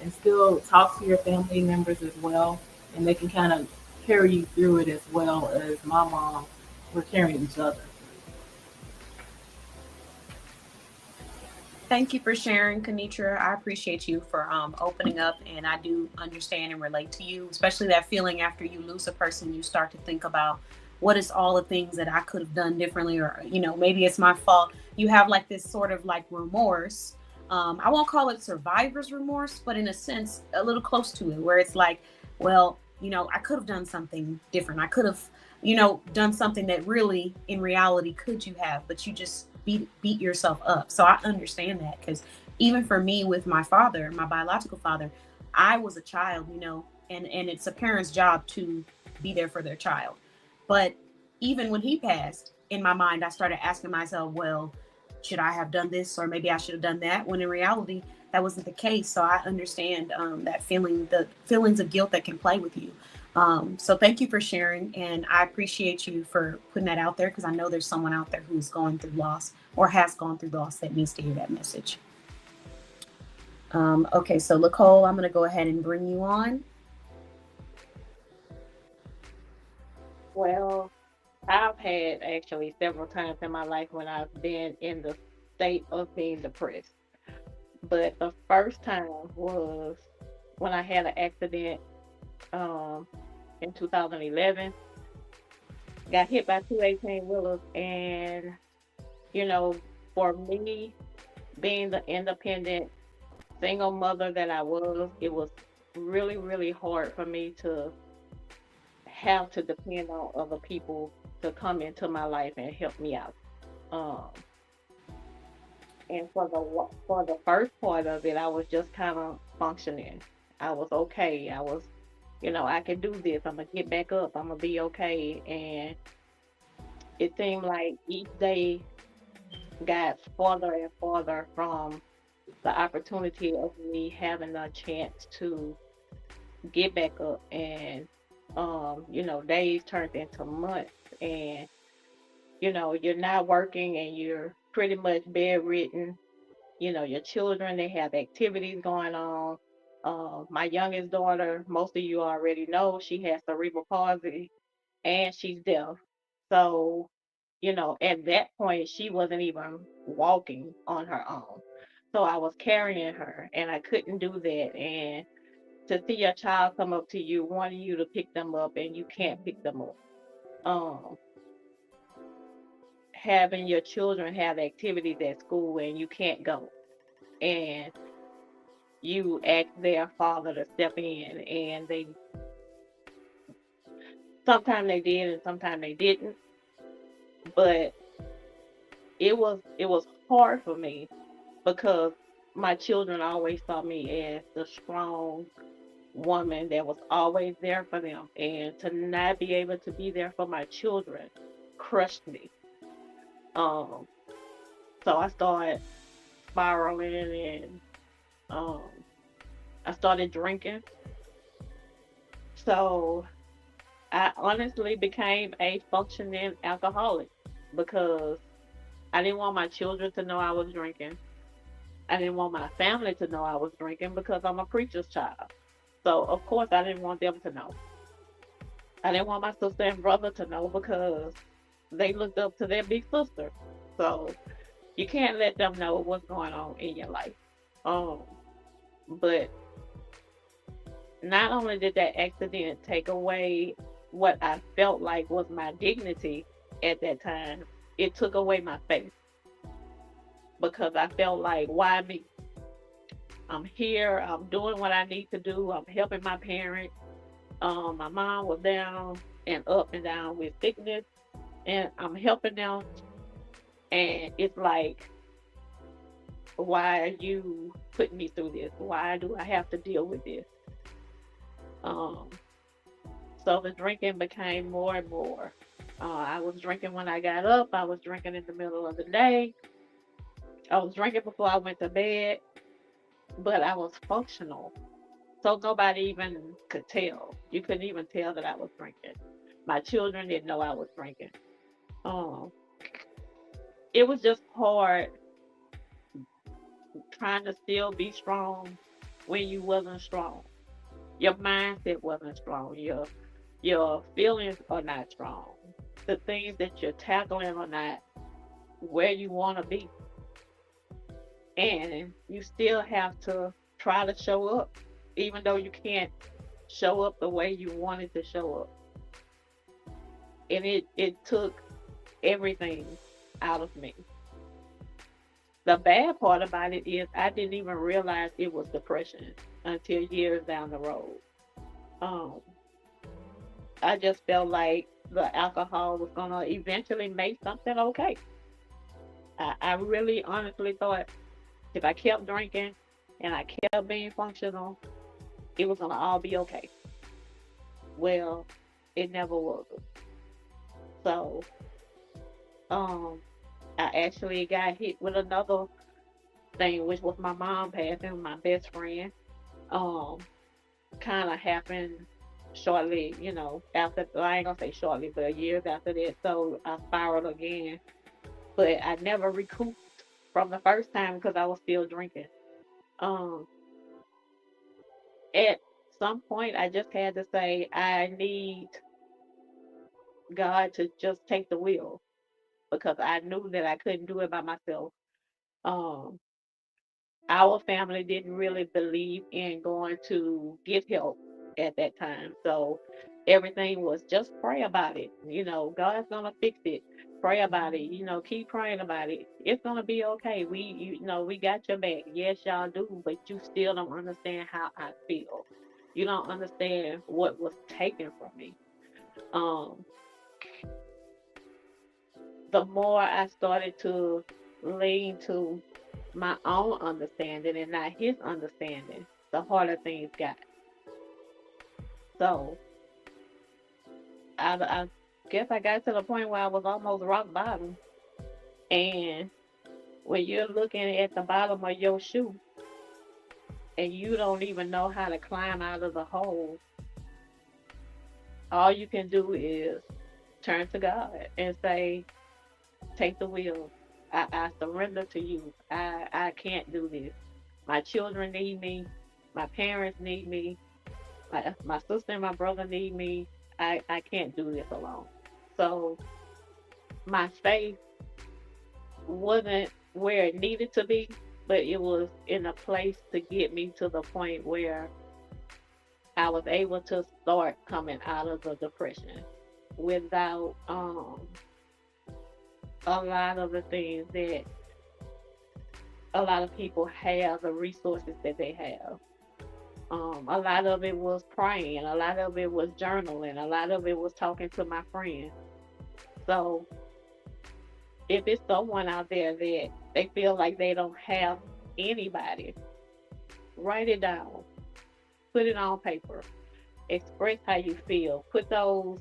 [SPEAKER 6] and still talk to your family members as well, and they can kind of carry you through it as well as my mom. We're carrying each other.
[SPEAKER 1] Thank you for sharing, Conitra. I appreciate you for opening up, and I do understand and relate to you, especially that feeling after you lose a person. You start to think about what is all the things that I could have done differently, or maybe it's my fault. You have like this sort of like remorse. I won't call it survivor's remorse, but in a sense, a little close to it, where it's like, well, I could have done something different. I could have, done something that really, in reality, could you have, but you just beat yourself up. So I understand that, because even for me with my father, my biological father, I was a child, and it's a parent's job to be there for their child. But even when he passed, in my mind, I started asking myself, well, should I have done this, or maybe I should have done that? When in reality, that wasn't the case. So I understand that feeling, the feelings of guilt that can play with you. So thank you for sharing, and I appreciate you for putting that out there, because I know there's someone out there who's going through loss or has gone through loss that needs to hear that message. Okay, so Lacole, I'm going to go ahead and bring you on.
[SPEAKER 7] Well, I've had actually several times in my life when I've been in the state of being depressed. But the first time was when I had an accident um, in 2011. Got hit by two 18-wheelers, and you know, for me, being the independent single mother that I was, it was really, really hard for me to have to depend on other people to come into my life and help me out. Um, and for the first part of it, I was just kind of functioning. I was okay. I was, I can do this. I'm gonna get back up. I'm gonna be okay. And it seemed like each day got farther and farther from the opportunity of me having a chance to get back up. And days turned into months, and you're not working, and you're pretty much bedridden. Your children, they have activities going on. My youngest daughter, most of you already know, she has cerebral palsy, and she's deaf. So, at that point, she wasn't even walking on her own. So I was carrying her, and I couldn't do that. And to see your child come up to you, wanting you to pick them up, and you can't pick them up. Um, Having your children have activities at school, and you can't go. And you ask their father to step in, and they sometimes they did and sometimes they didn't. But it was hard for me because my children always saw me as the strong woman that was always there for them, and to not be able to be there for my children crushed me. um so I started spiraling, and um I started drinking. So I honestly became a functioning alcoholic because I didn't want my children to know I was drinking. I didn't want my family to know I was drinking because I'm a preacher's child. So of course I didn't want them to know. I didn't want my sister and brother to know because they looked up to their big sister. So you can't let them know what's going on in your life. Um, but not only did that accident take away what I felt like was my dignity at that time, it took away my faith because I felt like, why me? I'm here, I'm doing what I need to do, I'm helping my parents. My mom was down and up and down with sickness, and I'm helping them. And it's like, why are you putting me through this? Why do I have to deal with this? Um, so the drinking became more and more. I was drinking when I got up. I was drinking in the middle of the day. I was drinking before I went to bed, but I was functional. So nobody even could tell. You couldn't even tell that I was drinking. My children didn't know I was drinking. Um, it was just hard trying to still be strong when you wasn't strong. Your mindset wasn't strong. Your feelings are not strong. The things that you're tackling are not where you want to be. And you still have to try to show up, even though you can't show up the way you wanted to show up. And it took everything out of me. The bad part about it is I didn't even realize it was depression until years down the road. Um, I just felt like the alcohol was gonna eventually make something okay. I really honestly thought if I kept drinking and I kept being functional, it was gonna all be okay. Well, it never was. So, um, I actually got hit with another thing, which was my mom passing, my best friend. Um, kind of happened shortly, after, well, I ain't gonna say shortly, but years after that. So I spiraled again, but I never recouped from the first time because I was still drinking. Um, at some point, I just had to say, I need God to just take the wheel because I knew that I couldn't do it by myself. Um, our family didn't really believe in going to get help at that time. So everything was just pray about it. God's gonna fix it. Pray about it. Keep praying about it. It's gonna be okay. We got your back. Yes, y'all do, but you still don't understand how I feel. You don't understand what was taken from me. Um, the more I started to lean to my own understanding and not his understanding, the harder things got. So I guess I got to the point where I was almost rock bottom. And when you're looking at the bottom of your shoe and you don't even know how to climb out of the hole, all you can do is turn to God and say, take the wheel. I surrender to you. I can't do this. My children need me. My parents need me. My sister and my brother need me. I can't do this alone. So my faith wasn't where it needed to be, but it was in a place to get me to the point where I was able to start coming out of the depression without a lot of the things that a lot of people have, the resources that they have. A lot of it was praying, a lot of it was journaling, a lot of it was talking to my friends. So if it's someone out there that they feel like they don't have anybody, write it down, put it on paper, express how you feel, put those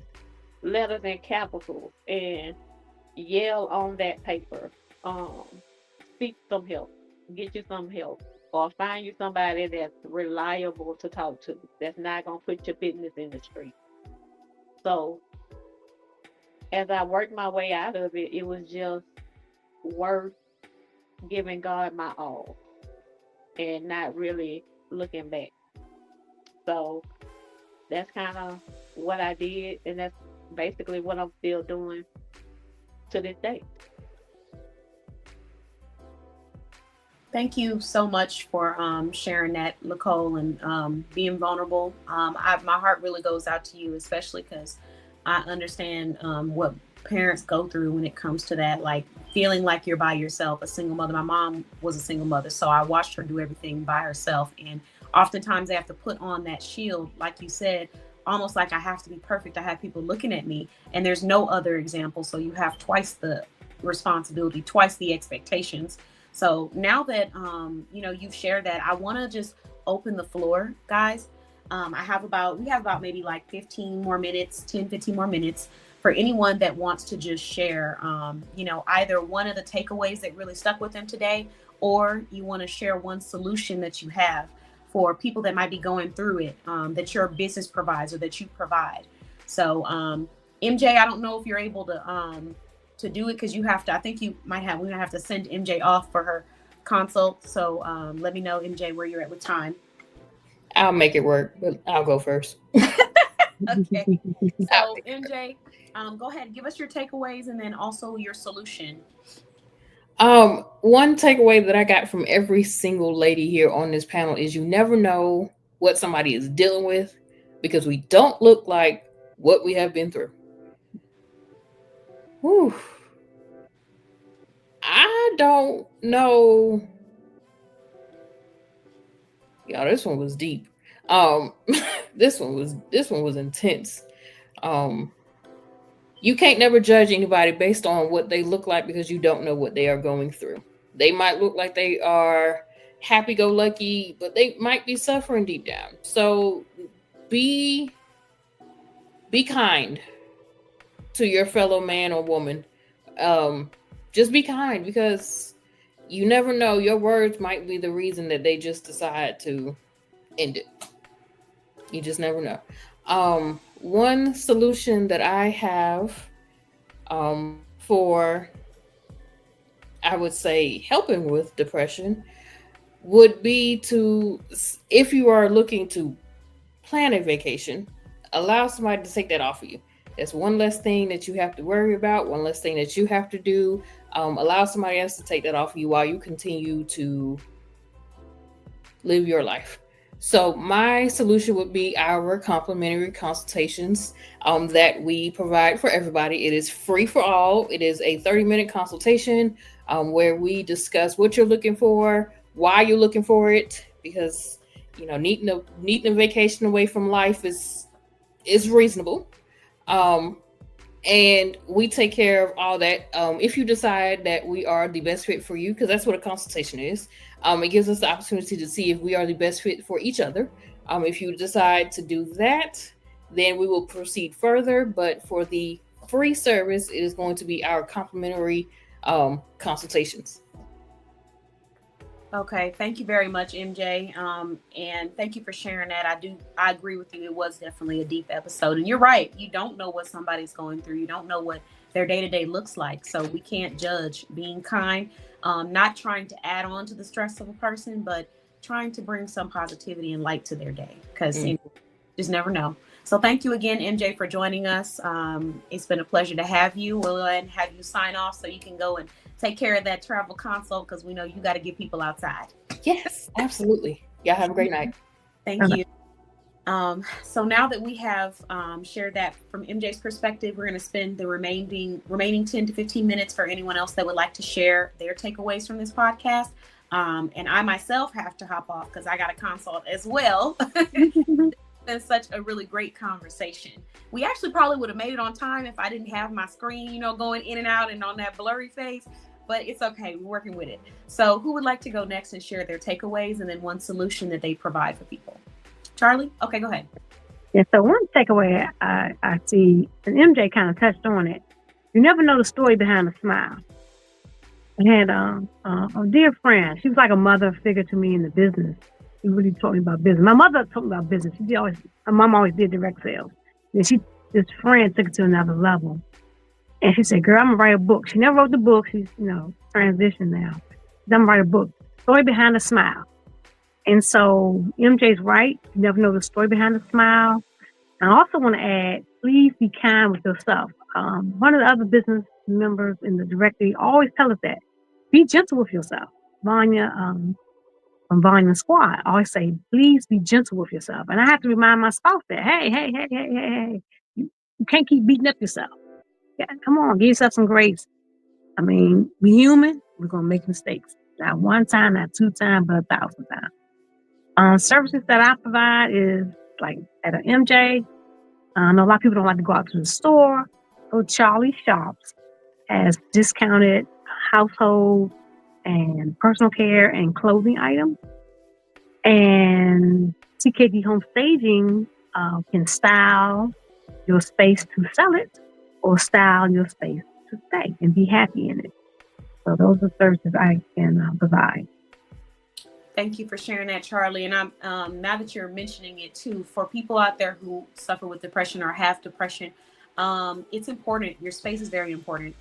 [SPEAKER 7] letters in capitals and yell on that paper. Um, Seek some help, get you some help, or find you somebody that's reliable to talk to, that's not gonna put your business in the street. So as I worked my way out of it, it was just worth giving God my all and not really looking back. So that's kind of what I did, and that's basically what I'm still doing to this day.
[SPEAKER 1] Thank you so much for sharing that, Lacole, and being vulnerable. My heart really goes out to you, especially because I understand what parents go through when it comes to that, like feeling like you're by yourself, a single mother. My mom was a single mother, so I watched her do everything by herself. And oftentimes they have to put on that shield, like you said, almost like I have to be perfect. I have people looking at me, and there's no other example. So you have twice the responsibility, twice the expectations. So now that, you've shared that, I want to just open the floor, guys. We have about maybe like 15 more minutes, 10, 15 more minutes for anyone that wants to just share, either one of the takeaways that really stuck with them today, or you want to share one solution that you have for people that might be going through it, that your business provides or that you provide. So, MJ, I don't know if you're able to do it, because you have to, I think we're gonna have to send MJ off for her consult. So let me know, MJ, where you're at with time.
[SPEAKER 2] I'll make it work, but I'll go first.
[SPEAKER 1] Okay. So MJ, go ahead, give us your takeaways and then also your solution.
[SPEAKER 2] One takeaway that I got from every single lady here on this panel is you never know what somebody is dealing with because we don't look like what we have been through. Whew. I don't know. Y'all, this one was deep. This one was intense. You can't never judge anybody based on what they look like because you don't know what they are going through. They might look like they are happy-go-lucky, but they might be suffering deep down. So be kind to your fellow man or woman. Just be kind because you never know. Your words might be the reason that they just decide to end it. You just never know. One solution that I have for, I would say, helping with depression would be to, if you are looking to plan a vacation, allow somebody to take that off of you. That's one less thing that you have to worry about, one less thing that you have to do. Allow somebody else to take that off of you while you continue to live your life. So my solution would be our complimentary consultations that we provide for everybody. It is free for all. It is a 30-minute consultation where we discuss what you're looking for, why you're looking for it, because needing a vacation away from life is reasonable. And we take care of all that. If you decide that we are the best fit for you, because that's what a consultation is, it gives us the opportunity to see if we are the best fit for each other. If you decide to do that, then we will proceed further. But for the free service, it is going to be our complimentary consultations.
[SPEAKER 1] Okay, thank you very much, MJ. And thank you for sharing that. I agree with you. It was definitely a deep episode. And you're right. You don't know what somebody's going through. You don't know what their day-to-day looks like. So we can't judge. Being kind, not trying to add on to the stress of a person, but trying to bring some positivity and light to their day, because you just never know. So thank you again, MJ, for joining us. It's been a pleasure to have you. We'll go ahead and have you sign off so you can go and take care of that travel consult, because we know you got to get people outside.
[SPEAKER 2] Yes, absolutely. Y'all have a great night.
[SPEAKER 1] Thank you. So now that we have shared that from MJ's perspective, we're going to spend the remaining 10 to 15 minutes for anyone else that would like to share their takeaways from this podcast. And I myself have to hop off because I got a consult as well. Been such a really great conversation. We actually probably would have made it on time if I didn't have my screen, going in and out and on that blurry face, but it's okay. We're working with it. So who would like to go next and share their takeaways and then one solution that they provide for people? Charlie? Okay, go ahead.
[SPEAKER 3] Yeah, so one takeaway I see, and MJ kind of touched on it. You never know the story behind a smile. I had a dear friend. She was like a mother figure to me in the business. She really taught me about business. My mother taught me about business. My mom always did direct sales. And this friend took it to another level. And she said, "Girl, I'm gonna write a book." She never wrote the book. She's, transitioned now. She said, "I'm gonna write a book. Story behind a smile." And so MJ's right. You never know the story behind the smile. And I also want to add, please be kind with yourself. One of the other business members in the directory always tell us that. Be gentle with yourself. Vanya, from Vanya Squad, I always say, please be gentle with yourself. And I have to remind my spouse that, hey, you can't keep beating up yourself. Yeah, come on, give yourself some grace. I mean, we human, we're going to make mistakes. Not one time, not two times, but 1,000 times. Services that I provide is like at an MJ. I know a lot of people don't like to go out to the store. So Charlie Shops has discounted household and personal care and clothing items. And CKD Home Staging can style your space to sell it or style your space to stay and be happy in it. So those are services I can provide.
[SPEAKER 1] Thank you for sharing that, Charlie. And I'm now that you're mentioning it too, for people out there who suffer with depression or have depression, it's important. Your space is very important.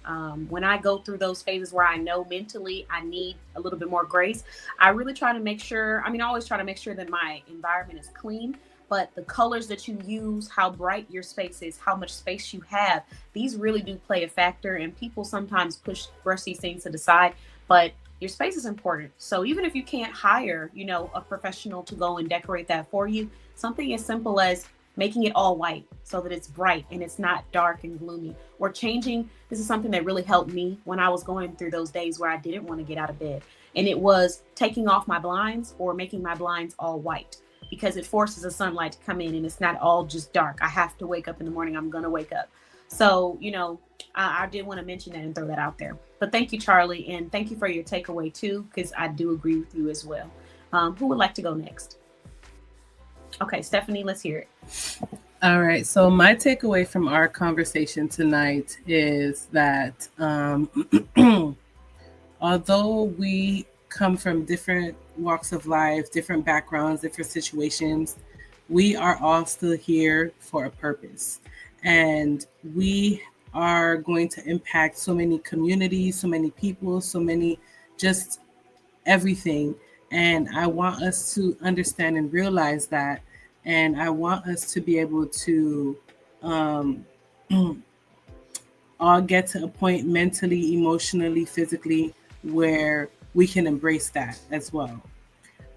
[SPEAKER 1] When I go through those phases where I know mentally I need a little bit more grace, I really try to make sure, I always try to make sure that my environment is clean, but the colors that you use, how bright your space is, how much space you have, these really do play a factor. And people sometimes brush these things to the side. but your space is important. So even if you can't hire, a professional to go and decorate that for you, something as simple as making it all white so that it's bright and it's not dark and gloomy, or changing. This is something that really helped me when I was going through those days where I didn't want to get out of bed. And it was taking off my blinds or making my blinds all white, because it forces the sunlight to come in and it's not all just dark. I have to wake up in the morning. I'm going to wake up. So, I did want to mention that and throw that out there. But thank you, Charlie. And thank you for your takeaway too, because I do agree with you as well. Who would like to go next? Okay, Stephanie, let's hear it.
[SPEAKER 4] All right. So my takeaway from our conversation tonight is that although we come from different walks of life, different backgrounds, different situations, we are all still here for a purpose. And we are going to impact so many communities, so many people, so many, just everything. And I want us to understand and realize that. And I want us to be able to all get to a point mentally, emotionally, physically, where we can embrace that as well.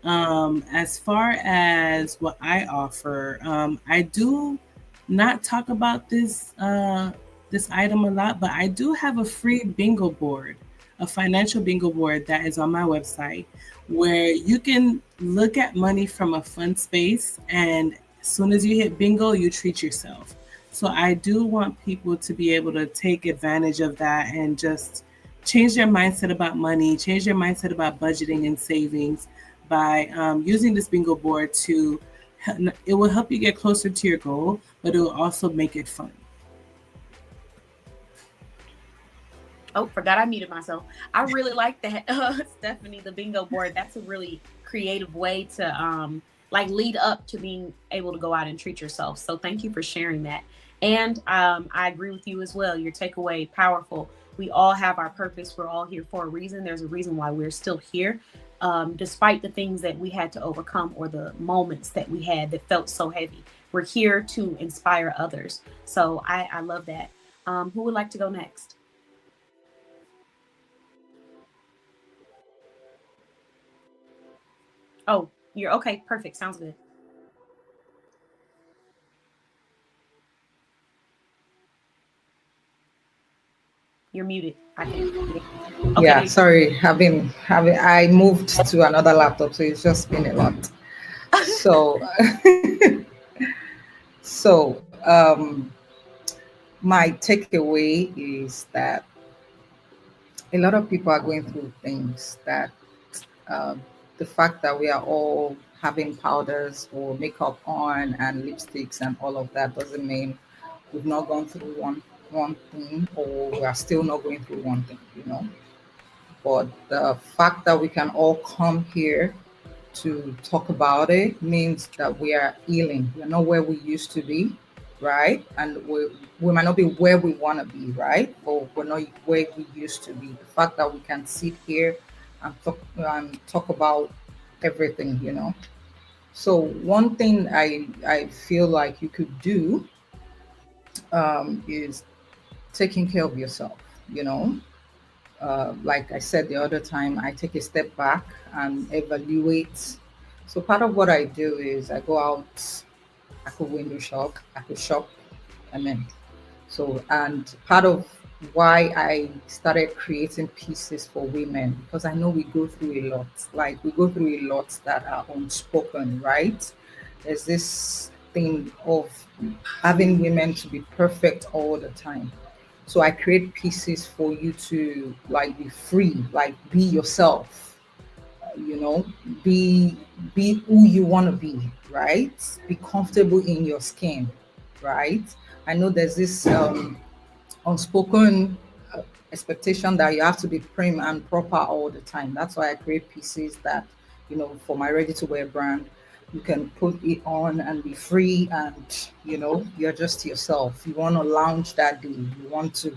[SPEAKER 4] As far as what I offer, I do not talk about this item a lot, but I do have a free bingo board, a financial bingo board that is on my website, where you can look at money from a fun space, and as soon as you hit bingo, you treat yourself. So I do want people to be able to take advantage of that and just change their mindset about money, change their mindset about budgeting and savings by using this bingo board. It will help you get closer to your goal, but it will also make it fun.
[SPEAKER 1] Oh, forgot I muted myself. I really like that, Stephanie, the bingo board. That's a really creative way to lead up to being able to go out and treat yourself. So thank you for sharing that. And I agree with you as well. Your takeaway, powerful. We all have our purpose. We're all here for a reason. There's a reason why we're still here, despite the things that we had to overcome or the moments that we had that felt so heavy. We're here to inspire others. So I love that. Who would like to go next? Oh, you're okay. Perfect. Sounds good. You're muted. I think. Okay.
[SPEAKER 5] Yeah, sorry. I moved to another laptop, so it's just been a lot. So, my takeaway is that a lot of people are going through things that the fact that we are all having powders or makeup on and lipsticks and all of that doesn't mean we've not gone through one thing, or we are still not going through one thing, But the fact that we can all come here to talk about it means that we are healing. We're not where we used to be, right? And we might not be where we want to be, right? But we're not where we used to be. The fact that we can sit here and talk about everything, So one thing I feel like you could do is taking care of yourself, Like I said the other time, I take a step back and evaluate. So part of what I do is I go out, I could window shop, I could shop, and part of why I started creating pieces for women, because I know we go through a lot. Like we go through a lot that are unspoken, right? There's this thing of having women to be perfect all the time. So I create pieces for you to be free, be yourself, be who you want to be, right? Be comfortable in your skin, right? I know there's this unspoken expectation that you have to be prim and proper all the time. That's why I create pieces that, for my ready to wear brand, you can put it on and be free, and you're just yourself. You want to lounge that day, you want to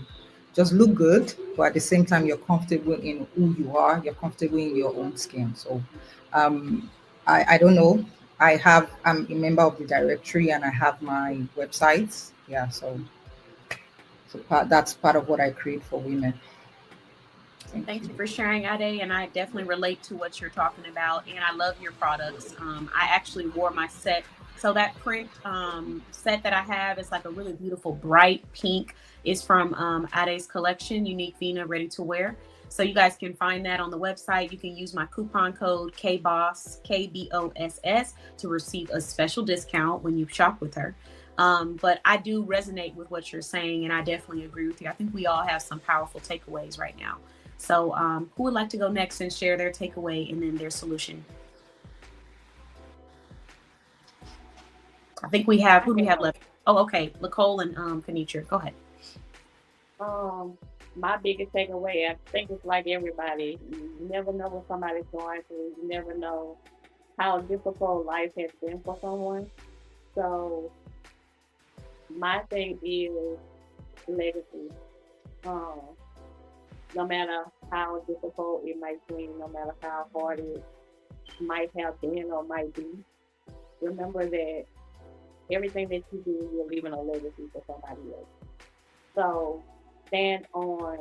[SPEAKER 5] just look good, but at the same time you're comfortable in who you are, you're comfortable in your own skin. So I don't know, I'm a member of the directory and I have my websites. So that's part of what I create for women.
[SPEAKER 1] Thank you for sharing, Ade, and I definitely relate to what you're talking about, and I love your products. I actually wore my set. So that print set that I have is like a really beautiful bright pink. It's from Ade's collection, Unique Vina Ready to Wear. So you guys can find that on the website. You can use my coupon code KBOSS, KBOSS, to receive a special discount when you shop with her. But I do resonate with what you're saying, and I definitely agree with you. I think we all have some powerful takeaways right now. So who would like to go next and share their takeaway and then their solution? I think we have, who do we have left? Oh, okay. Lacole and Conitra. Go ahead.
[SPEAKER 7] My biggest takeaway, I think it's like everybody. You never know what somebody's going through. You never know how difficult life has been for someone. So my thing is legacy. No matter how difficult it might seem, no matter how hard it might have been or might be, remember that everything that you do, you're leaving a legacy for somebody else. So stand on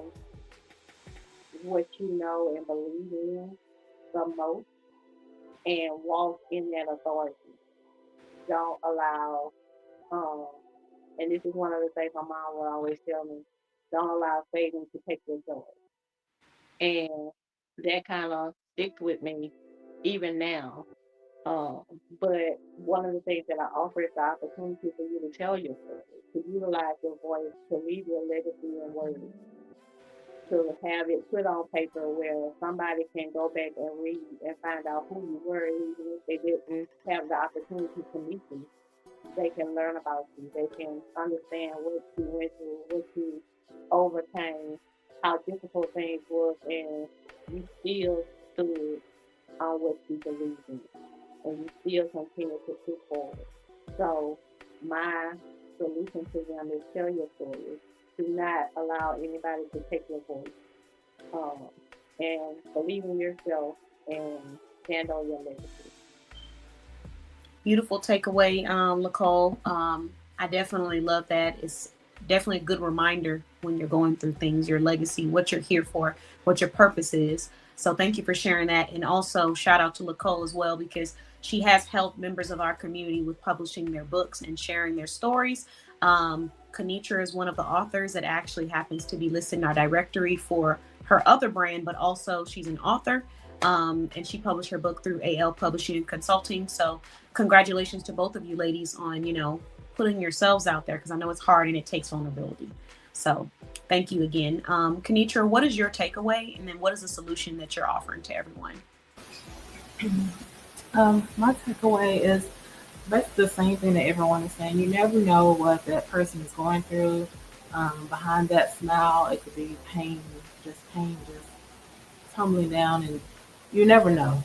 [SPEAKER 7] what you know and believe in the most and walk in that authority. Don't allow, and this is one of the things my mom would always tell me, don't allow Satan to take your joy. And that kind of sticks with me even now. But one of the things that I offer is the opportunity for you to tell your story, to utilize your voice, to leave your legacy in words, to have it put on paper where somebody can go back and read and find out who you were, even if they didn't have the opportunity to meet you. They can learn about you. They can understand what you went through, what you overcame, how difficult things were, and you still stood on what you believed in, and you still continue to push forward. So my solution to them is tell your story. Do not allow anybody to take your voice, and believe in yourself and stand on your legacy.
[SPEAKER 1] Beautiful takeaway, Lacole. I definitely love that. It's definitely a good reminder when you're going through things, your legacy, what you're here for, what your purpose is. So thank you for sharing that. And also shout out to Lacole as well, because she has helped members of our community with publishing their books and sharing their stories. Conitra is one of the authors that actually happens to be listed in our directory for her other brand, but also she's an author. And she published her book through AL Publishing and Consulting. So congratulations to both of you ladies on, putting yourselves out there, because I know it's hard and it takes vulnerability. So thank you again. Conitra, what is your takeaway? And then what is the solution that you're offering to everyone?
[SPEAKER 6] My takeaway is basically the same thing that everyone is saying. You never know what that person is going through. Behind that smile, it could be pain just tumbling down, and you never know.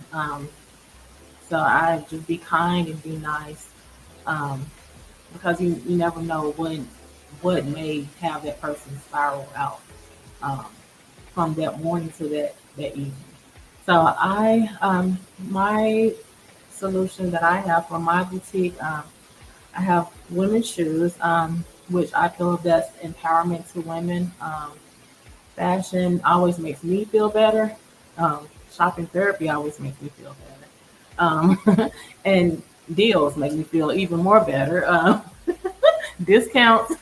[SPEAKER 6] So I just be kind and be nice, because you never know what may have that person spiral out from that morning to that evening. So my solution that I have for my boutique, I have women's shoes, which I feel that's empowerment to women. Fashion always makes me feel better. Shopping therapy always makes me feel better. And deals make me feel even more better. Discounts.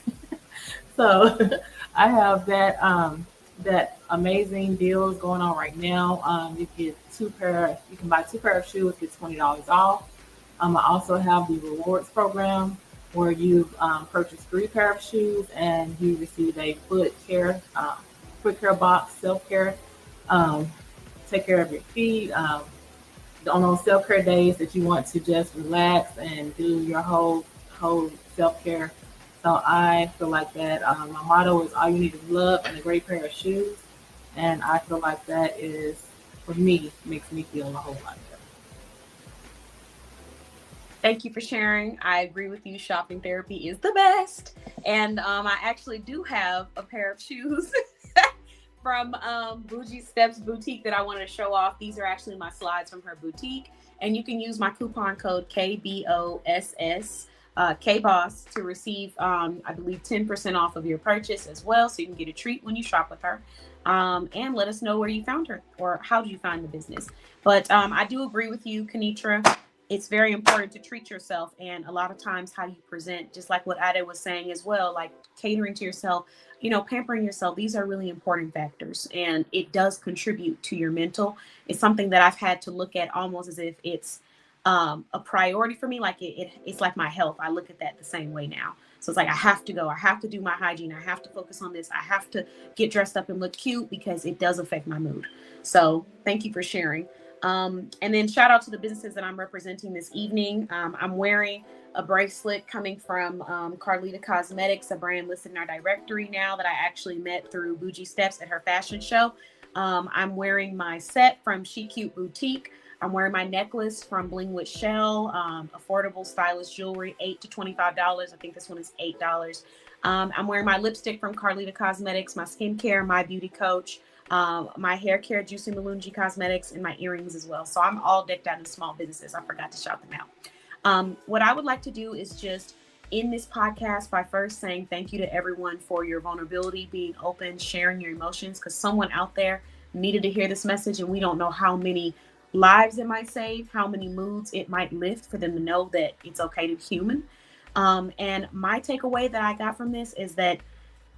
[SPEAKER 6] So I have that amazing deals going on right now. You can buy 2 pair of shoes, get $20 off. I also have the rewards program where you purchase 3 pair of shoes and you receive a foot care box, self-care. Take care of your feet. On those self-care days that you want to just relax and do your whole self-care. So I feel like that. My motto is all you need is love and a great pair of shoes. And I feel like that is, for me, makes me feel a whole lot better.
[SPEAKER 1] Thank you for sharing. I agree with you. Shopping therapy is the best. And I actually do have a pair of shoes from Bougie Steps Boutique that I want to show off. These are actually my slides from her boutique. And you can use my coupon code KBOSS KBoss to receive, I believe, 10% off of your purchase as well. So you can get a treat when you shop with her. And let us know where you found her or how did you find the business. But I do agree with you, Conitra. It's very important to treat yourself. And a lot of times how you present, just like what Ade was saying as well, like catering to yourself, pampering yourself, these are really important factors. And it does contribute to your mental. It's something that I've had to look at almost as if it's a priority for me. Like it's like my health. I look at that the same way now. So it's like, I have to go, I have to do my hygiene. I have to focus on this. I have to get dressed up and look cute because it does affect my mood. So thank you for sharing. And then shout out to the businesses that I'm representing this evening. I'm wearing a bracelet coming from Carlita Cosmetics, a brand listed in our directory now that I actually met through Bougie Steps at her fashion show. I'm wearing my set from She Cute Boutique. I'm wearing my necklace from Bling with Shell, affordable stylish jewelry, $8 to $25. I think this one is $8. I'm wearing my lipstick from Carlita Cosmetics, my skincare, my beauty coach, my hair care, Juicy Malungi Cosmetics, and my earrings as well. So I'm all decked out in small businesses. I forgot to shout them out. What I would like to do is just end this podcast by first saying thank you to everyone for your vulnerability, being open, sharing your emotions, because someone out there needed to hear this message, and we don't know how many lives it might save, how many moods it might lift for them to know that it's okay to be human. And my takeaway that I got from this is that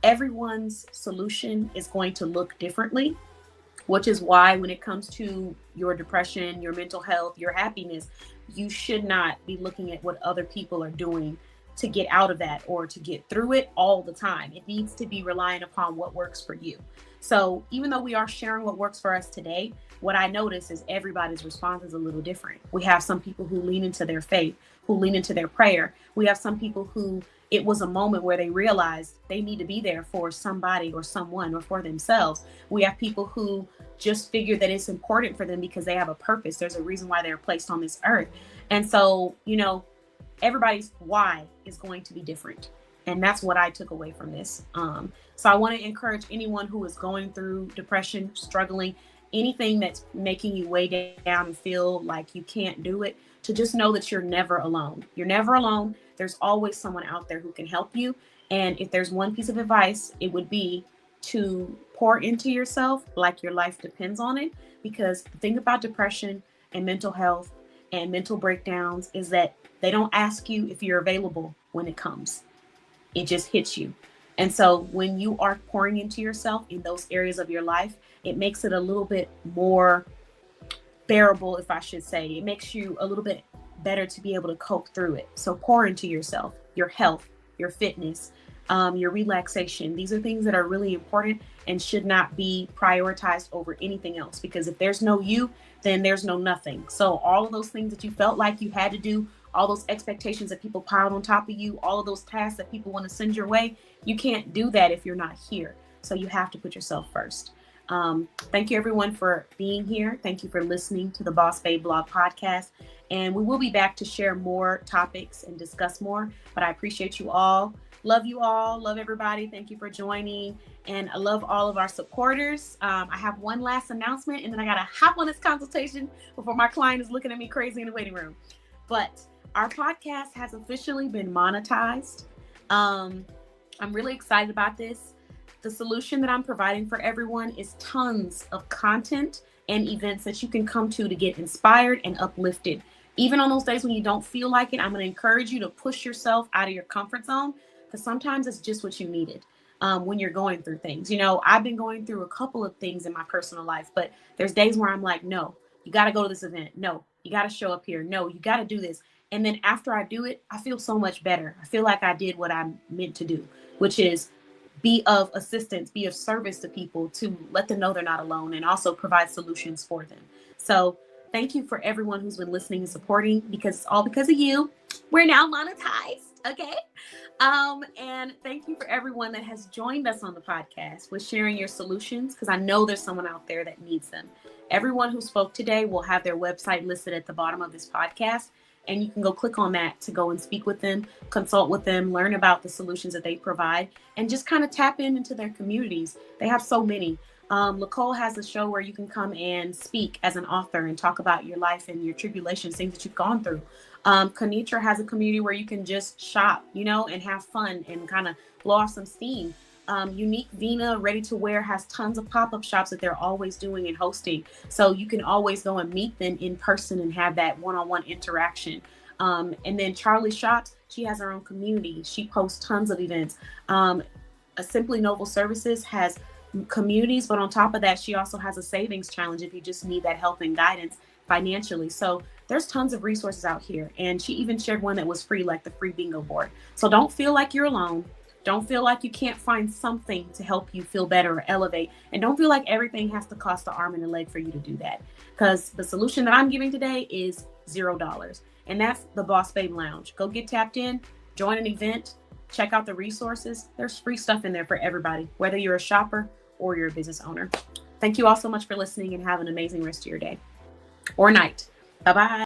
[SPEAKER 1] everyone's solution is going to look differently, which is why when it comes to your depression, your mental health, your happiness, you should not be looking at what other people are doing to get out of that or to get through it all the time. It needs to be relying upon what works for you. So even though we are sharing what works for us today, what I notice is everybody's response is a little different. We have some people who lean into their faith, who lean into their prayer. We have some people who it was a moment where they realized they need to be there for somebody or someone or for themselves. We have people who just figure that it's important for them because they have a purpose. There's a reason why they're placed on this earth. And so, everybody's why is going to be different. And that's what I took away from this. So I want to encourage anyone who is going through depression, struggling, anything that's making you way down and feel like you can't do it, to just know that you're never alone. You're never alone. There's always someone out there who can help you. And if there's one piece of advice, it would be to pour into yourself like your life depends on it. Because the thing about depression and mental health and mental breakdowns is that they don't ask you if you're available when it comes. It just hits you. And so when you are pouring into yourself in those areas of your life, it makes it a little bit more bearable, if I should say. It makes you a little bit better to be able to cope through it. So pour into yourself, your health, your fitness, your relaxation. These are things that are really important and should not be prioritized over anything else. Because if there's no you, then there's no nothing. So all of those things that you felt like you had to do, all those expectations that people piled on top of you, all of those tasks that people want to send your way, you can't do that if you're not here. So you have to put yourself first. Thank you everyone for being here. Thank you for listening to the Boss Babe Blog podcast. And we will be back to share more topics and discuss more, but I appreciate you all. Love you all. Love everybody. Thank you for joining. And I love all of our supporters. I have one last announcement and then I got to hop on this consultation before my client is looking at me crazy in the waiting room. But our podcast has officially been monetized. I'm really excited about this. The solution that I'm providing for everyone is tons of content and events that you can come to get inspired and uplifted. Even on those days when you don't feel like it, I'm going to encourage you to push yourself out of your comfort zone, because sometimes it's just what you needed when you're going through things. I've been going through a couple of things in my personal life, but there's days where I'm like, no, you got to go to this event. No, you got to show up here. No, you got to do this. And then after I do it, I feel so much better. I feel like I did what I'm meant to do, which is be of assistance, be of service to people, to let them know they're not alone and also provide solutions for them. So thank you for everyone who's been listening and supporting, because it's all because of you. We're now monetized. Okay. And thank you for everyone that has joined us on the podcast with sharing your solutions, because I know there's someone out there that needs them. Everyone who spoke today will have their website listed at the bottom of this podcast. And you can go click on that to go and speak with them, consult with them, learn about the solutions that they provide, and just kind of tap into their communities. They have so many. Lacole has a show where you can come and speak as an author and talk about your life and your tribulations, things that you've gone through. Conitra has a community where you can just shop, you know, and have fun and kind of blow off some steam. Unique Vina Ready to Wear has tons of pop-up shops that they're always doing and hosting. So you can always go and meet them in person and have that one-on-one interaction. And then Charlie Shops, she has her own community. She posts tons of events. Simply Noble Services has communities, but on top of that, she also has a savings challenge if you just need that help and guidance financially. So there's tons of resources out here. And she even shared one that was free, like the free bingo board. So don't feel like you're alone. Don't feel like you can't find something to help you feel better or elevate. And don't feel like everything has to cost an arm and a leg for you to do that. Because the solution that I'm giving today is $0. And that's the Boss Babe Lounge. Go get tapped in, join an event, check out the resources. There's free stuff in there for everybody, whether you're a shopper or you're a business owner. Thank you all so much for listening, and have an amazing rest of your day or night. Bye-bye.